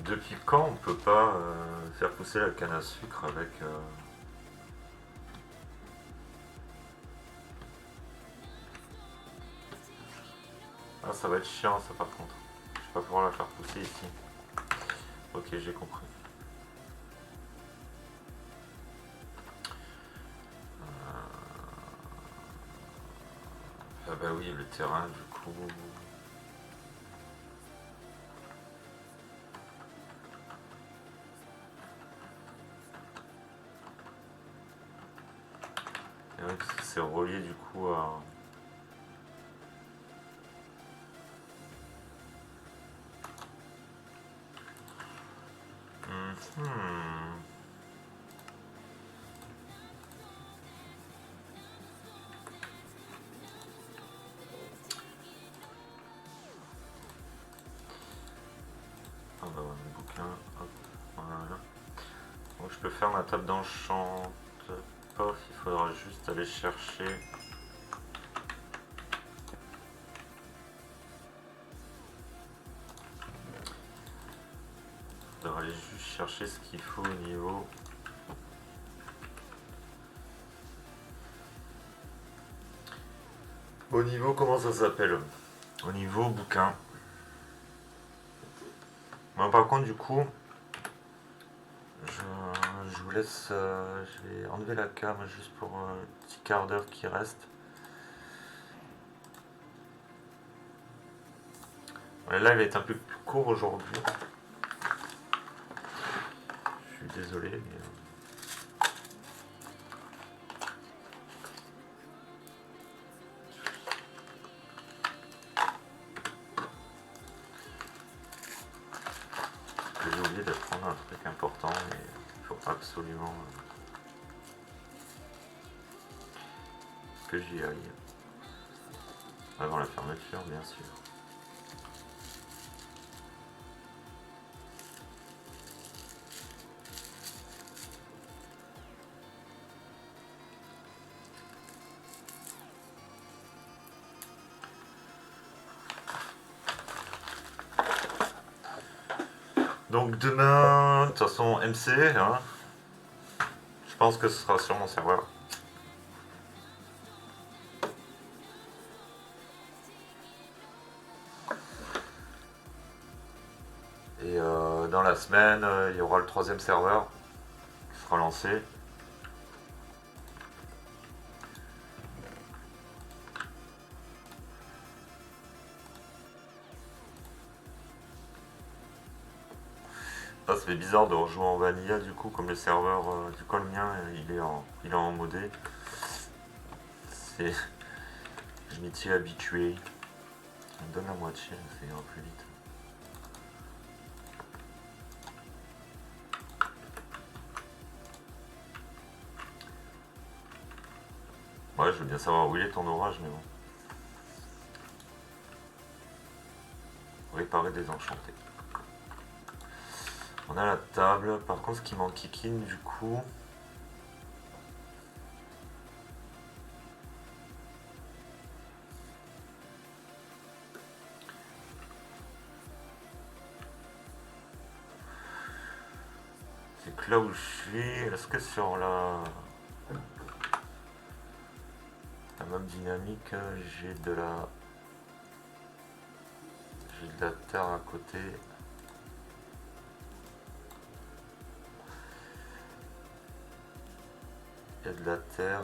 [SPEAKER 1] Depuis quand on peut pas faire pousser la canne à sucre avec... Ah, ça va être chiant ça par contre. Je vais pas pouvoir la faire pousser ici. Ok, j'ai compris. Ah bah oui, le terrain du coup... Et ouais, parce que c'est relié du coup à... Ah bah ouais, le bouquin, hop, voilà. Donc je peux faire ma table d'enchant. Pof, il faudra juste aller chercher. Il faudra aller juste chercher ce qu'il faut au niveau. Au niveau, comment ça s'appelle? Au niveau bouquin. Bon, par contre, du coup, je vous laisse. Je vais enlever la cam juste pour un petit quart d'heure qui reste. Le live est un peu plus court aujourd'hui. Je suis désolé, mais. J'ai oublié d'apprendre un truc important, mais il faut absolument que j'y aille. Avant la fermeture, bien sûr. Donc demain, de toute façon, MC, hein, je pense que ce sera sur mon serveur. Et dans la semaine, il y aura le 3e serveur qui sera lancé. Ah, ça fait bizarre de rejouer en vanilla du coup, comme le serveur du coup le mien, il est en modé. C'est... Je m'y suis habitué. On me donne la moitié, ça ira plus vite. Ouais, je veux bien savoir où il est ton orage, mais bon. Réparer des enchantés. On a la table. Par contre, ce qui m'enquiquine du coup... c'est que là où je suis, est-ce que sur la map dynamique, j'ai de la terre à côté. Il y a de la terre.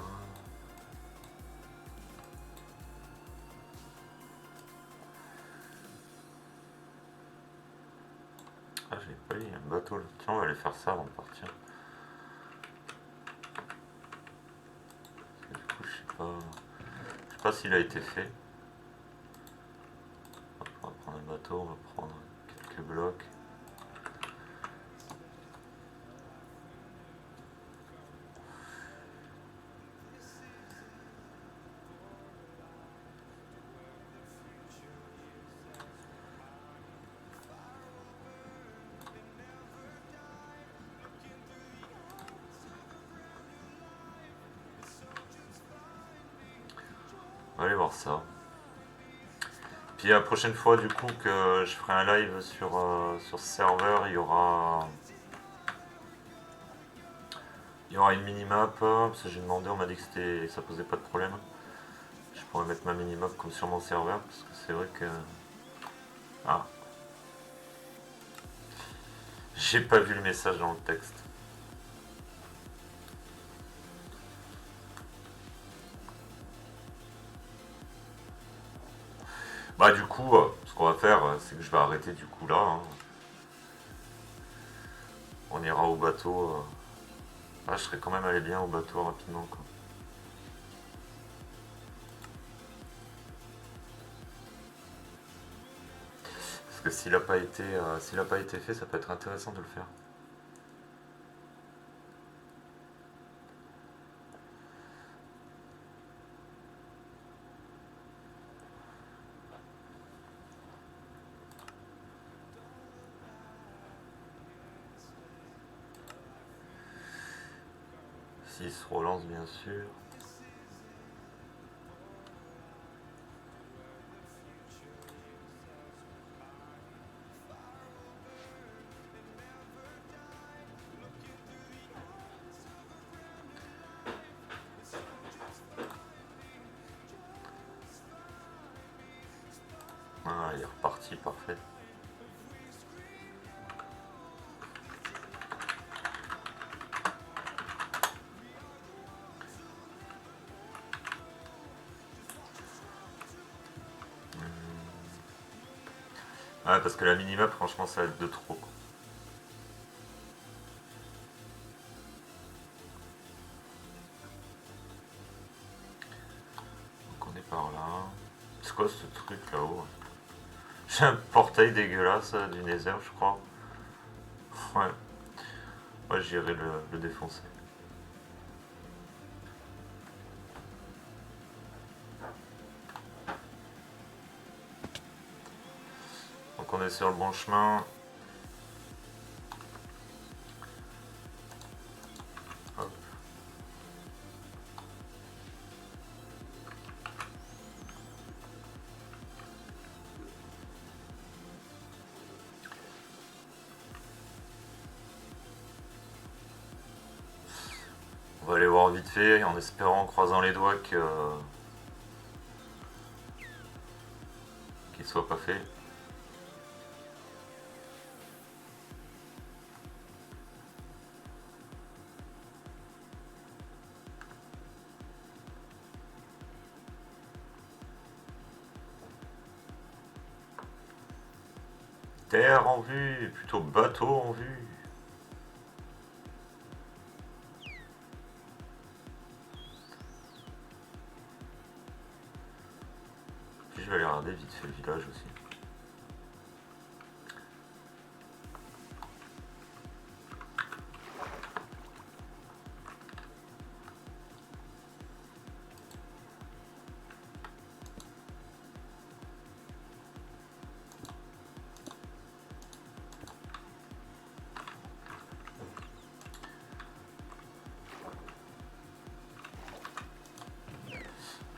[SPEAKER 1] Ah, j'ai pas eu un bateau là. Tiens, on va aller faire ça avant de partir. Du coup, je sais pas s'il a été fait. On va prendre un bateau, on va prendre quelques blocs. On va aller voir ça. Puis la prochaine fois du coup que je ferai un live sur ce serveur, il y aura une minimap, parce que j'ai demandé, on m'a dit que ça posait pas de problème. Je pourrais mettre ma minimap comme sur mon serveur, parce que c'est vrai que... Ah. J'ai pas vu le message dans le texte. Bah du coup, ce qu'on va faire, c'est que je vais arrêter du coup là. Hein. On ira au bateau. Ah, je serais quand même allé bien au bateau rapidement quoi. Parce que s'il n'a pas été fait, ça peut être intéressant de le faire. S'il se relance bien sûr. Ah, il est reparti, parfait. Ouais, parce que la minimap, franchement, ça va être de trop. Quoi. Donc on est par là. C'est quoi ce truc là-haut? J'ai un portail dégueulasse du Nether, je crois. Ouais. Ouais, j'irai le défoncer. Donc on est sur le bon chemin. Hop. attendre vite fait en espérant, en croisant les doigts qu'il soit pas fait. Terre en vue, plutôt bateau en vue. Puis je vais aller regarder vite fait le village aussi.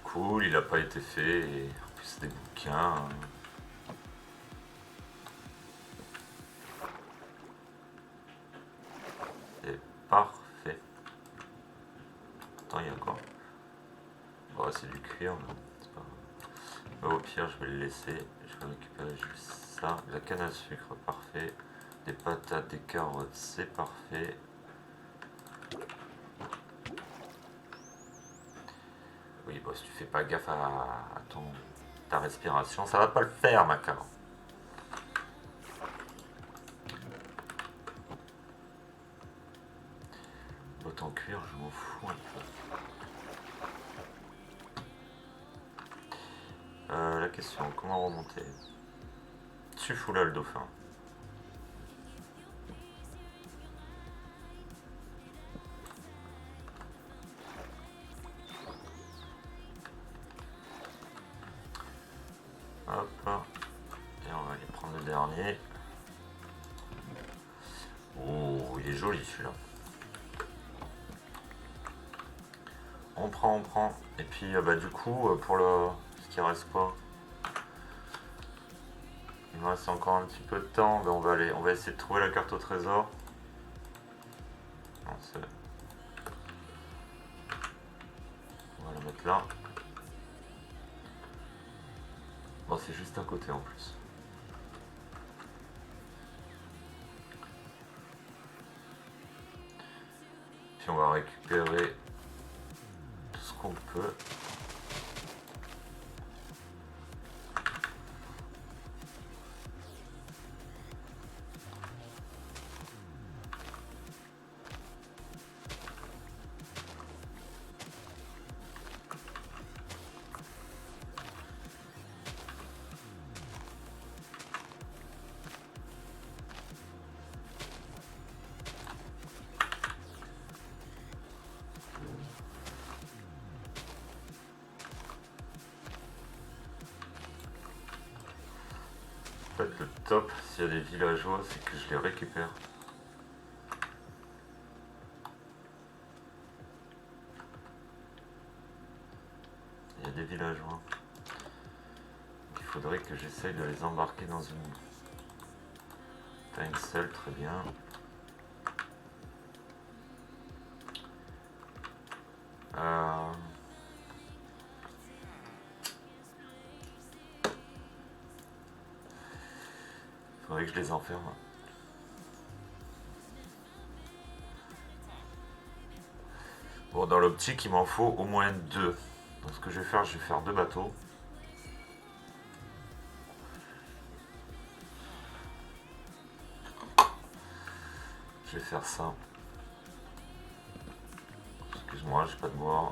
[SPEAKER 1] Cool, il n'a pas été fait, et en plus des bouquins. C'est parfait. Attends, il y a quoi? Bon, c'est du cuir, mais c'est pas grave. Au pire, je vais le laisser. Je vais récupérer juste ça. La canne à sucre, parfait. Des patates, des carottes, c'est parfait. Oui, bon, si tu fais pas gaffe à ta respiration, ça va pas le faire, Macaron. Bottes en cuir, je m'en fous un peu. La question, comment remonter? Tu fous là le dauphin. Hop. Et on va aller prendre le dernier. Oh, il est joli celui-là. On prend. Et puis bah, du coup, pour le. Ce qui reste quoi? Il me reste encore un petit peu de temps. Ben, on va essayer de trouver la carte au trésor. Non, on va la mettre là. Bon, c'est juste à côté en plus. Puis on va récupérer tout ce qu'on peut. En fait, le top, s'il y a des villageois, c'est que je les récupère. Il y a des villageois. Il faudrait que j'essaye de les embarquer dans une Tinsel, très bien. Faudrait que je les enferme. Bon, dans l'optique, il m'en faut au moins deux. Donc ce que je vais faire deux bateaux. Je vais faire ça. Excuse-moi, j'ai pas de boire.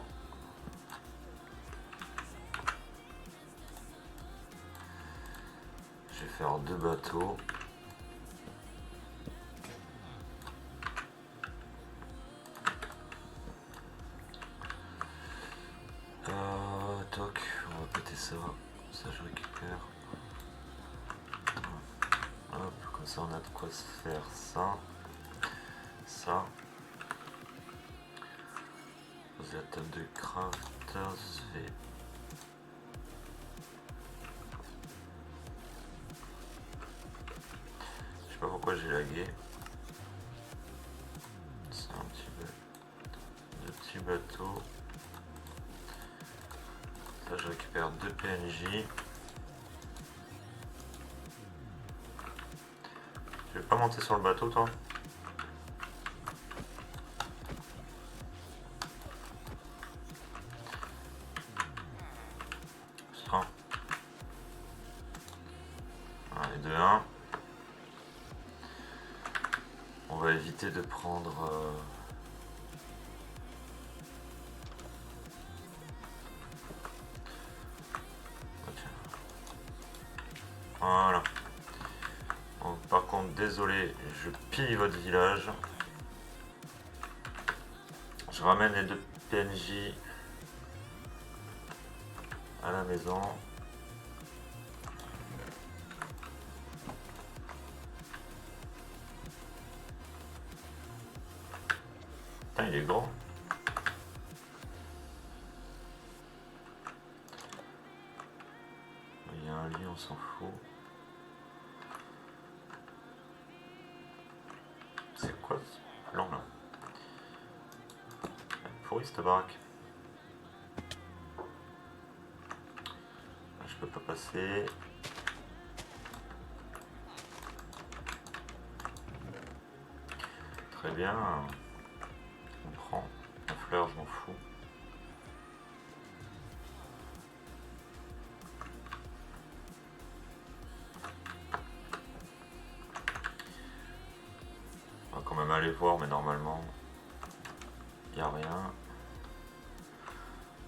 [SPEAKER 1] Je vais faire deux bateaux. Toc, on va péter ça. Ça, je récupère. Hop, comme ça, on a de quoi se faire ça. Ça. Poser la table de Crafters V. Je sais pas pourquoi j'ai lagué. C'est un petit peu. Deux petits bateau. Ça, je récupère 2 PNJ. Je vais pas monter sur le bateau, toi. Putain. Allez, 2-1. On va éviter de prendre... Voilà. Bon, par contre, désolé, je pille votre village. Je ramène les 2 PNJ à la maison. Putain, il est grand. Il y a un lit, on s'en fout. C'est quoi ce plan là? Pourri cette baraque. Je peux pas passer. Très bien. On prend la fleur, je m'en fous. On va quand même aller voir, mais normalement, il n'y a rien.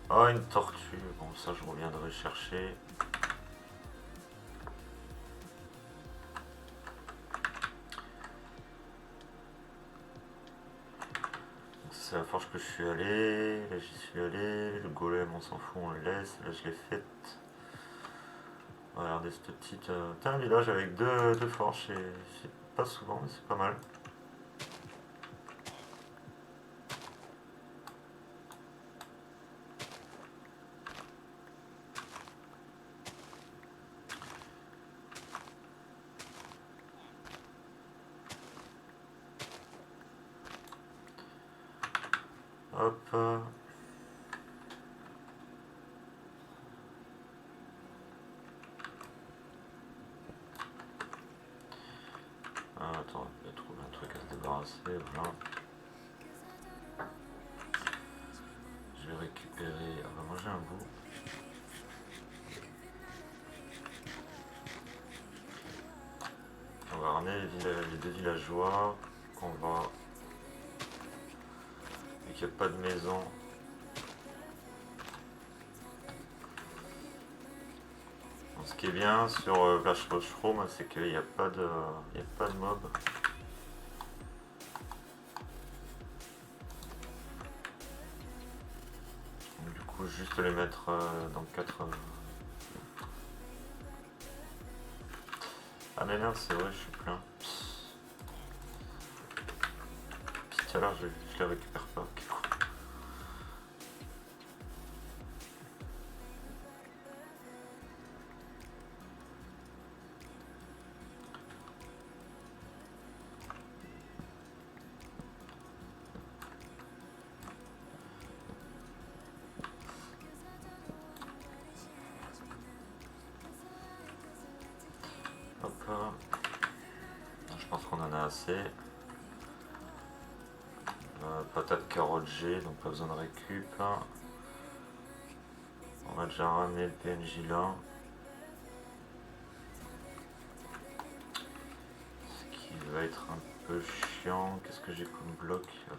[SPEAKER 1] Oh, une tortue. Bon, ça, je reviendrai chercher. C'est la forge que je suis allé. Là, j'y suis allé. Le golem, on s'en fout, on le laisse. Là, je l'ai faite. Regardez cette petite... un village avec deux forges. C'est pas souvent, mais c'est pas mal. Hop. Ah, attends, il y a trouvé un truc à se débarrasser, voilà. Je vais récupérer... Ah bah moi j'ai un bout. On va ramener les 2 villageois qu'on va... Vu qu'il n'y a pas de maison. Bon, ce qui est bien sur Vache Rochereau, c'est qu'il n'y a pas de mob. Donc, du coup, juste les mettre dans 4... Ah mais merde, c'est vrai, je suis plein. Puis tout à l'heure, je les récupère pas. Quel con. Hop là. Je pense qu'on en a assez. Patate, carotte, G, donc pas besoin de récup. On va déjà ramener le PNJ là. Ce qui va être un peu chiant. Qu'est-ce que j'ai comme bloc? Hop.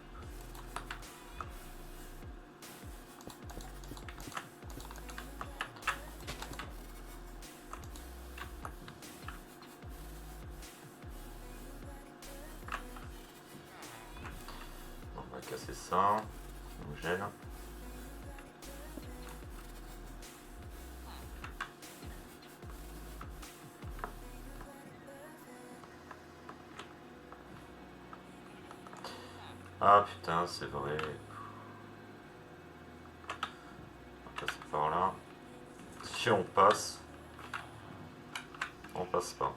[SPEAKER 1] On va casser ça. Ça nous gêne. Ah putain, c'est vrai. On va passer par là. Si on passe, on passe pas.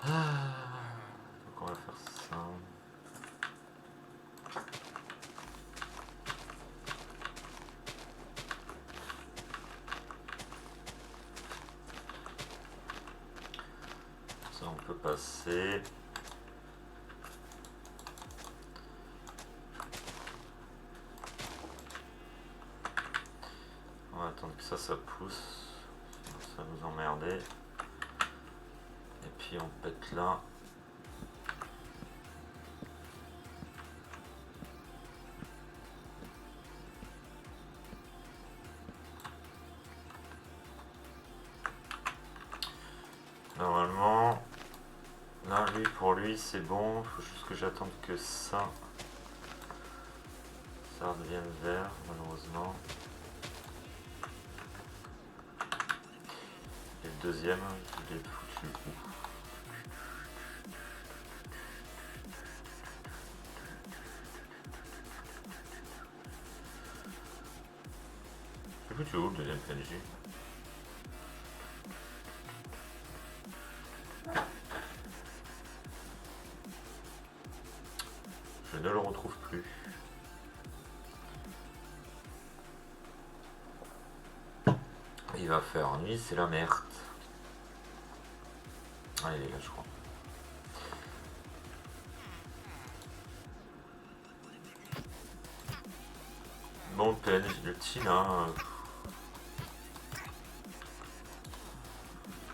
[SPEAKER 1] Donc on va faire ça. peut passer. On va attendre que ça pousse. Sinon ça va nous emmerder. Et puis on pète là. Normalement, là, pour lui, c'est bon. Il faut juste que j'attende que ça redevienne vert, malheureusement. Et le deuxième, il est foutu. C'est foutu où le deuxième PNJ? Je ne le retrouve plus. Il va faire nuit, c'est la merde. Ah, il est là, je crois. Bon, PNJ, le petit là.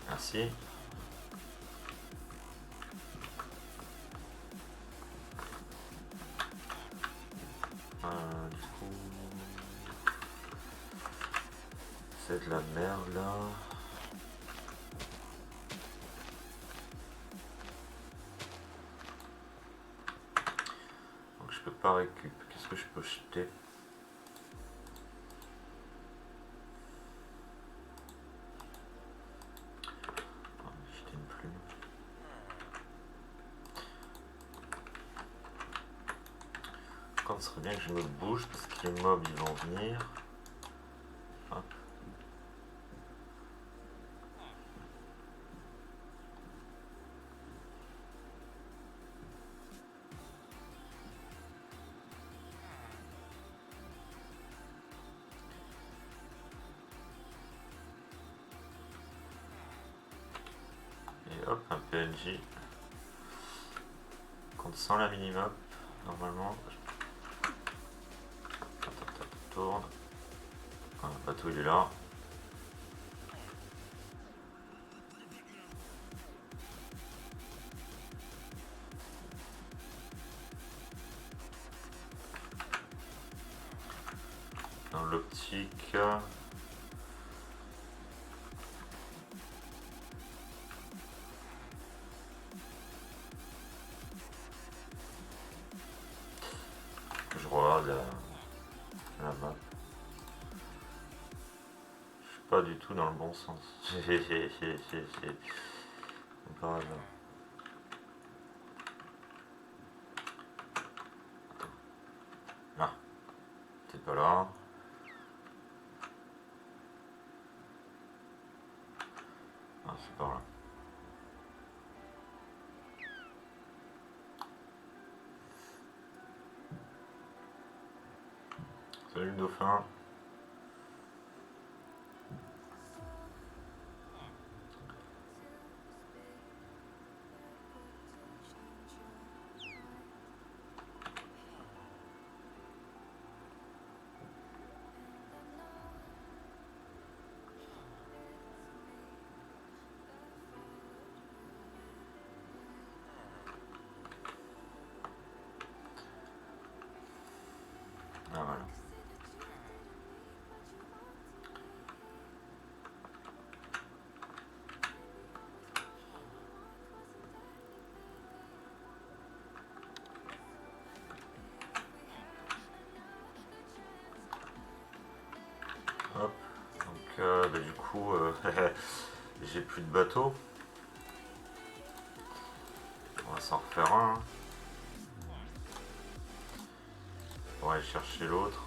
[SPEAKER 1] Merci. Du coup, c'est de la merde là. Donc je peux pas récup. Qu'est-ce que je peux jeter? Jeter une plume. Quand ce serait bien que je me bouge parce que les mobs ils vont venir. Hop. Et hop, un PNJ. Compte sans la minimum, normalement. Tourne. Ah, le bateau il est là. Dans l'optique. Je regarde la map. Je suis pas du tout dans le bon sens. Par hasard. Ah, t'es pas là. Ah, c'est par là. Salut le dauphin. Ah voilà. Hop. Donc bah, du coup j'ai plus de bateau. On va s'en refaire un. Hein. On va aller chercher l'autre.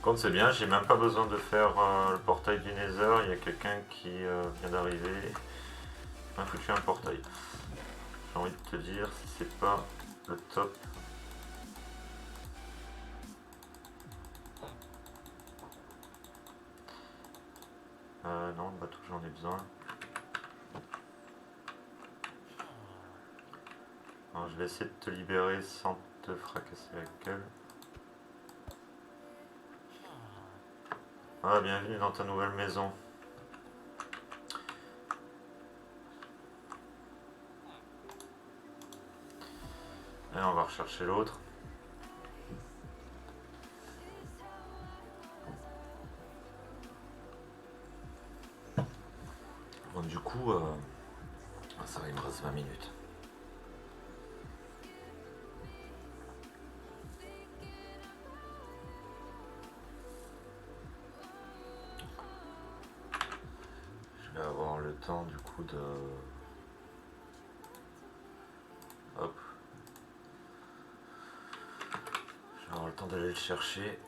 [SPEAKER 1] Quand c'est bien, j'ai même pas besoin de faire le portail du Nether, il y a quelqu'un qui vient d'arriver. Il m'a foutu un portail. J'ai envie de te dire si c'est pas le top. Non, le bateau j'en ai besoin. Alors je vais essayer de te libérer sans te fracasser la gueule. Ah, bienvenue dans ta nouvelle maison. Et on va rechercher l'autre. Bon, du coup, ça va, il me reste 20 minutes. Je vais avoir le temps du coup de... Hop. Je vais avoir le temps d'aller le chercher.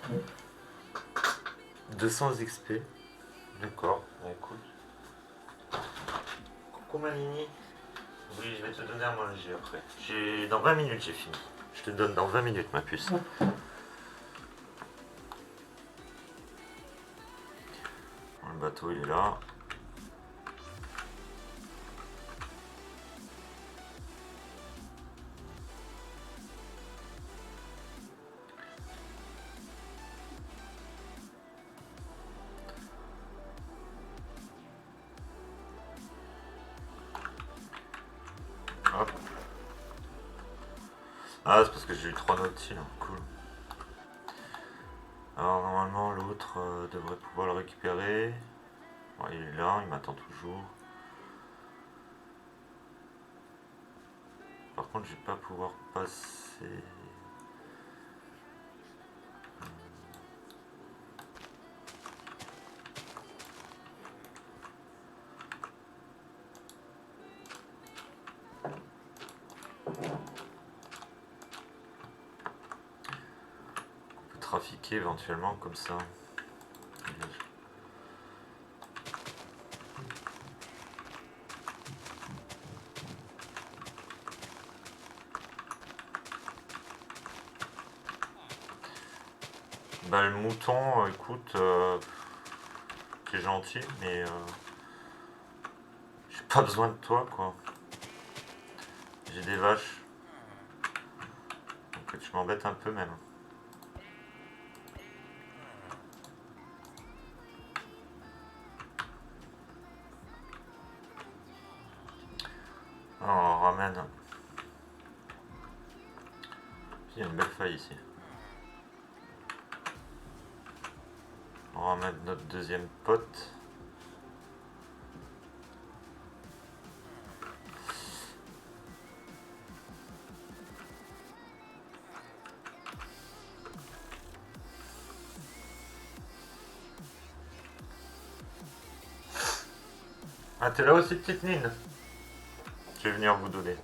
[SPEAKER 1] Ouais. 200 XP. D'accord, bah, écoute. Coucou ma Nini. Oui, je vais te donner à manger après. Dans 20 minutes j'ai fini. Je te donne dans 20 minutes ma puce. Le bateau il est là. Hop. Ah, c'est parce que j'ai eu 3 nautiles, cool. Alors normalement l'autre devrait pouvoir le récupérer. Ouais, il est là, il m'attend toujours. Par contre je vais pas pouvoir passer. On peut trafiquer éventuellement comme ça. Bah le mouton, écoute, t'es gentil, mais j'ai pas besoin de toi quoi. J'ai des vaches. Donc tu m'embêtes un peu même. Alors, on ramène. Il y a une belle faille ici. On ramène notre deuxième pote. Ah, t'es là aussi, petite Nine? Je vais venir vous donner.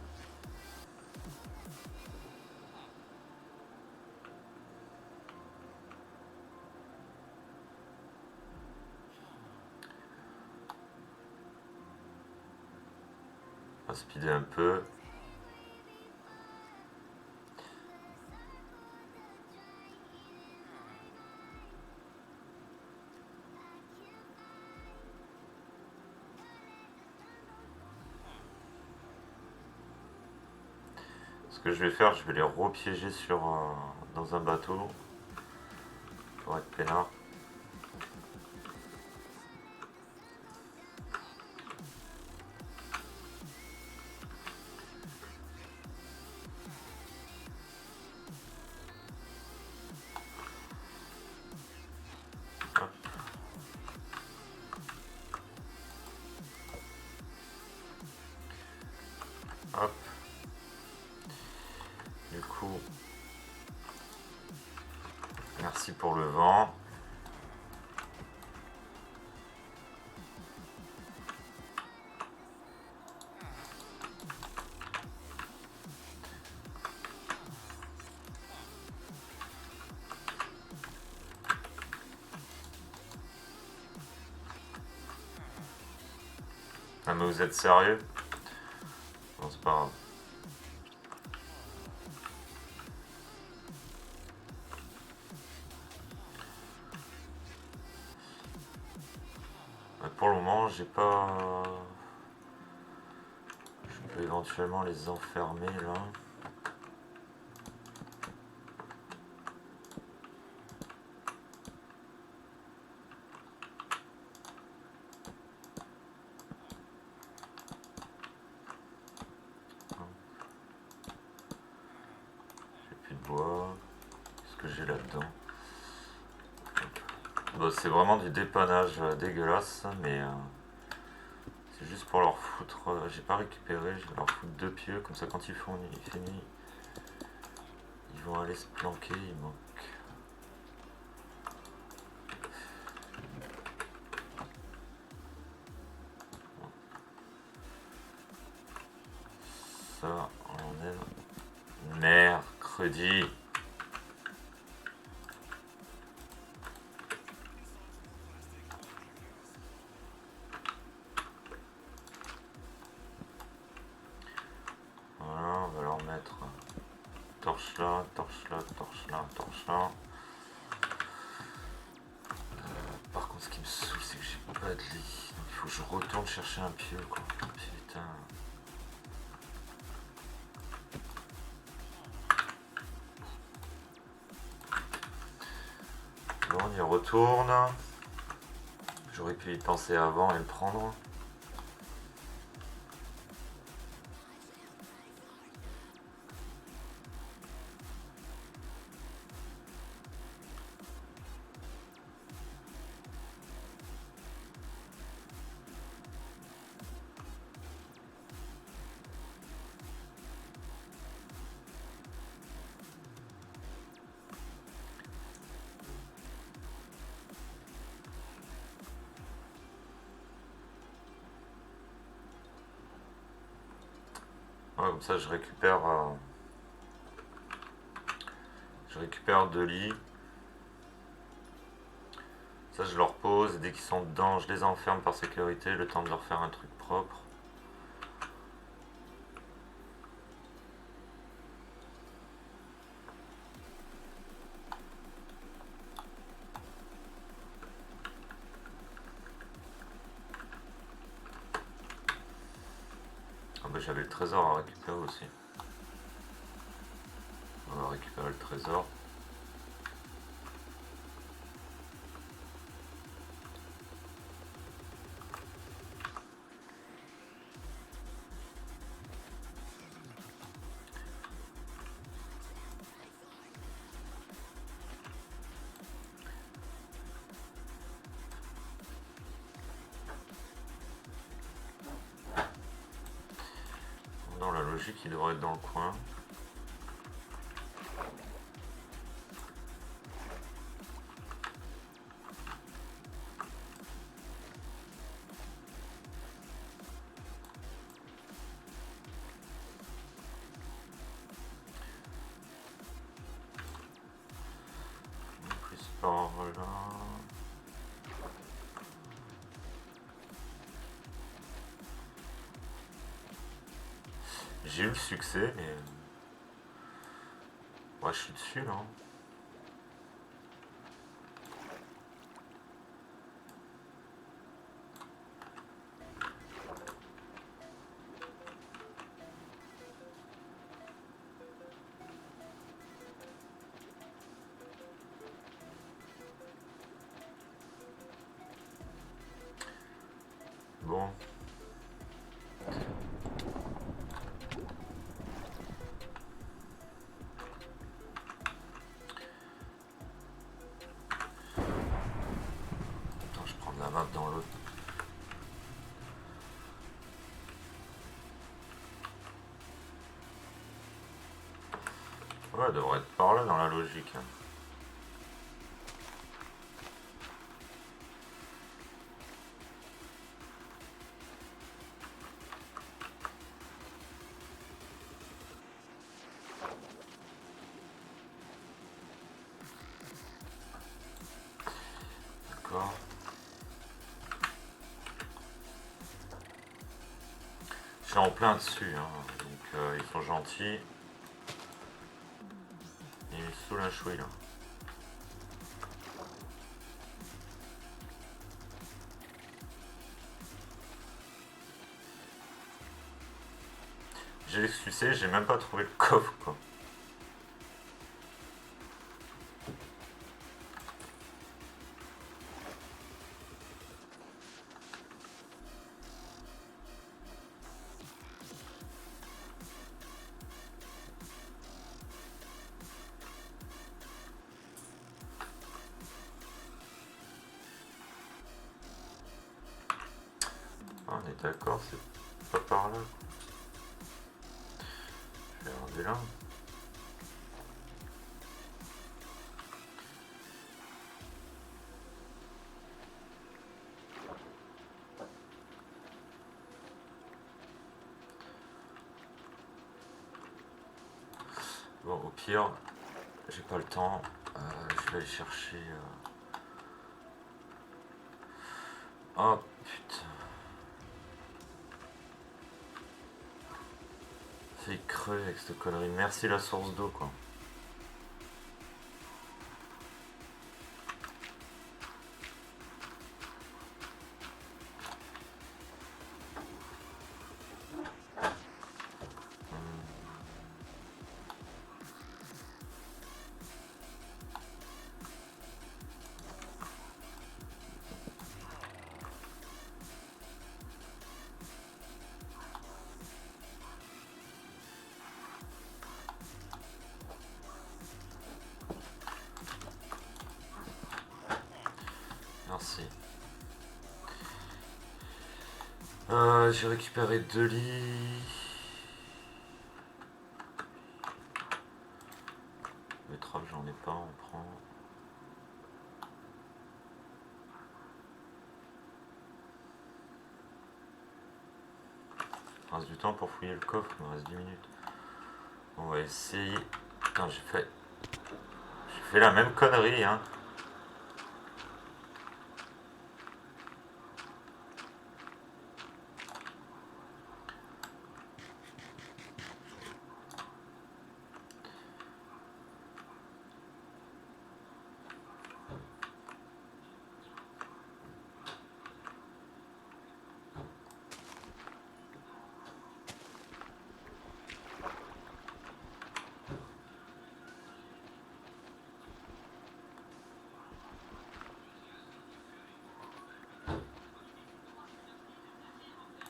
[SPEAKER 1] On va speeder un peu. Ce que je vais faire, je vais les repiéger dans un bateau pour être peinard. Hop. Hop. Du coup, merci pour le vent. Ah mais vous êtes sérieux? Bon, c'est pas grave. Pour le moment, j'ai pas... Je peux éventuellement les enfermer là. J'ai plus de bois. Qu'est-ce que j'ai là-dedans? Bon, c'est vraiment du dépannage dégueulasse, mais c'est juste pour leur foutre. J'ai pas récupéré, je vais leur foutre 2 pieux, comme ça quand ils font fini, ils vont aller se planquer, il manque. Ça, on est mercredi. Voilà, on va leur mettre torche là, torche là, torche là, torche là. Par contre, ce qui me saoule, c'est que j'ai pas de lit. Donc il faut que je retourne chercher un pieu, quoi. Putain. Bon, on y retourne. J'aurais pu y penser avant et le prendre. Ouais, comme ça, je récupère 2 lits. Ça, je leur pose. Dès qu'ils sont dedans, je les enferme par sécurité, le temps de leur faire un truc propre. Ah bah, j'avais le trésor à récupérer aussi. On va récupérer le trésor. Dans la logique, il devrait être dans le coin. Plus par là. J'ai eu le succès, mais... Ouais, je suis dessus, là. Bon. Attends, je prends la map dans l'autre. Ouais, elle devrait être par là dans la logique. D'accord. Je suis en plein dessus, hein. ils sont gentils. Il est sous la chouille là. J'ai l'excusé, j'ai même pas trouvé le coffre quoi. Ah, on est d'accord, c'est pas par là. Je vais regarder là. Bon, au pire, j'ai pas le temps. Je vais aller chercher. Oh putain. Fait crever avec cette connerie. Merci la source d'eau quoi. Merci. J'ai récupéré 2 lits. Betterave, j'en ai pas, on prend. Il reste du temps pour fouiller le coffre, il me reste 10 minutes. On va essayer. Putain, j'ai fait la même connerie, hein.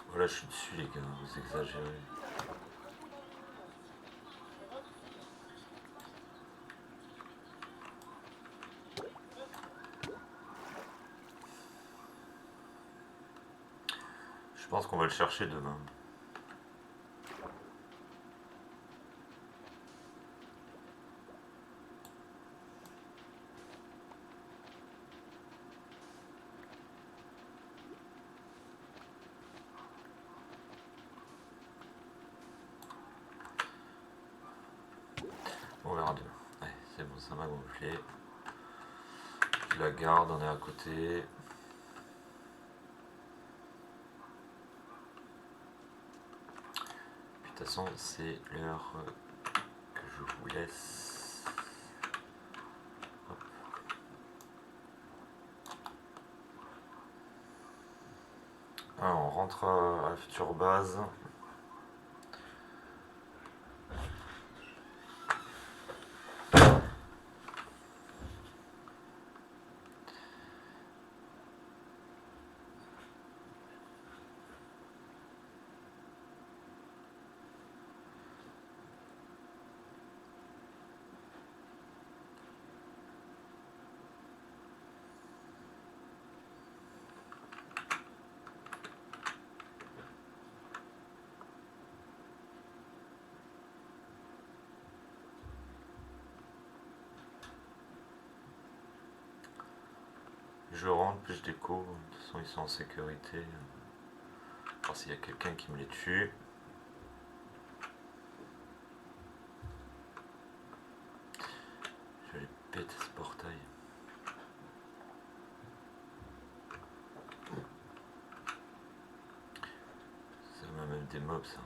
[SPEAKER 1] Voilà, je suis dessus, les gars, vous exagérez. Je pense qu'on va le chercher demain. On verra demain. Ouais, c'est bon, ça m'a gonflé. Je la garde, on est à côté. Puis de toute façon, c'est l'heure que je vous laisse. Hop. Alors, on rentre à la future base. Je rentre, puis je découvre. De toute façon, ils sont en sécurité. Alors, s'il y a quelqu'un qui me les tue. Je vais péter ce portail. Ça m'a même des mobs, ça.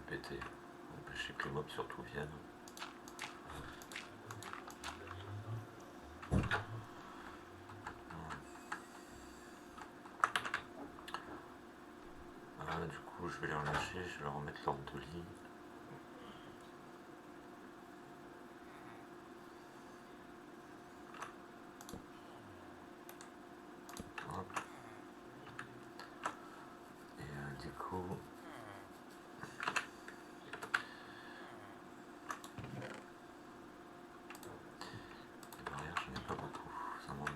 [SPEAKER 1] péter. Empêcher que les mobs surtout viennent. Du coup, je vais les relâcher, je vais leur remettre l'ordre de lit. Hop. Et du coup... les barrières, j'en ai pas beaucoup, ça m'embête.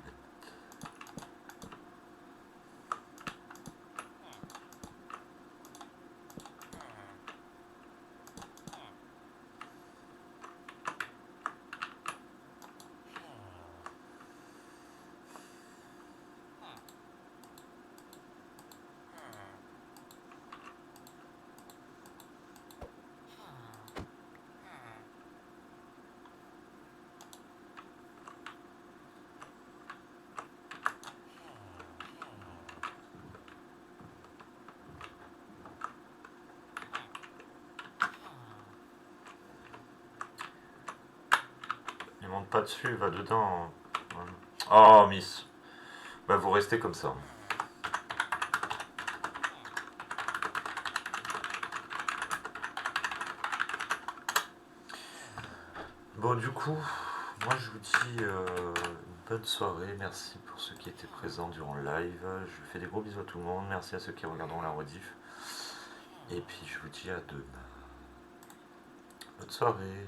[SPEAKER 1] Il monte pas dessus, il va dedans. Oh, miss. Bah, vous restez comme ça. Bon, du coup, moi je vous dis une bonne soirée. Merci pour ceux qui étaient présents durant le live. Je fais des gros bisous à tout le monde. Merci à ceux qui regarderont la rediff. Et puis je vous dis à demain. Bonne soirée.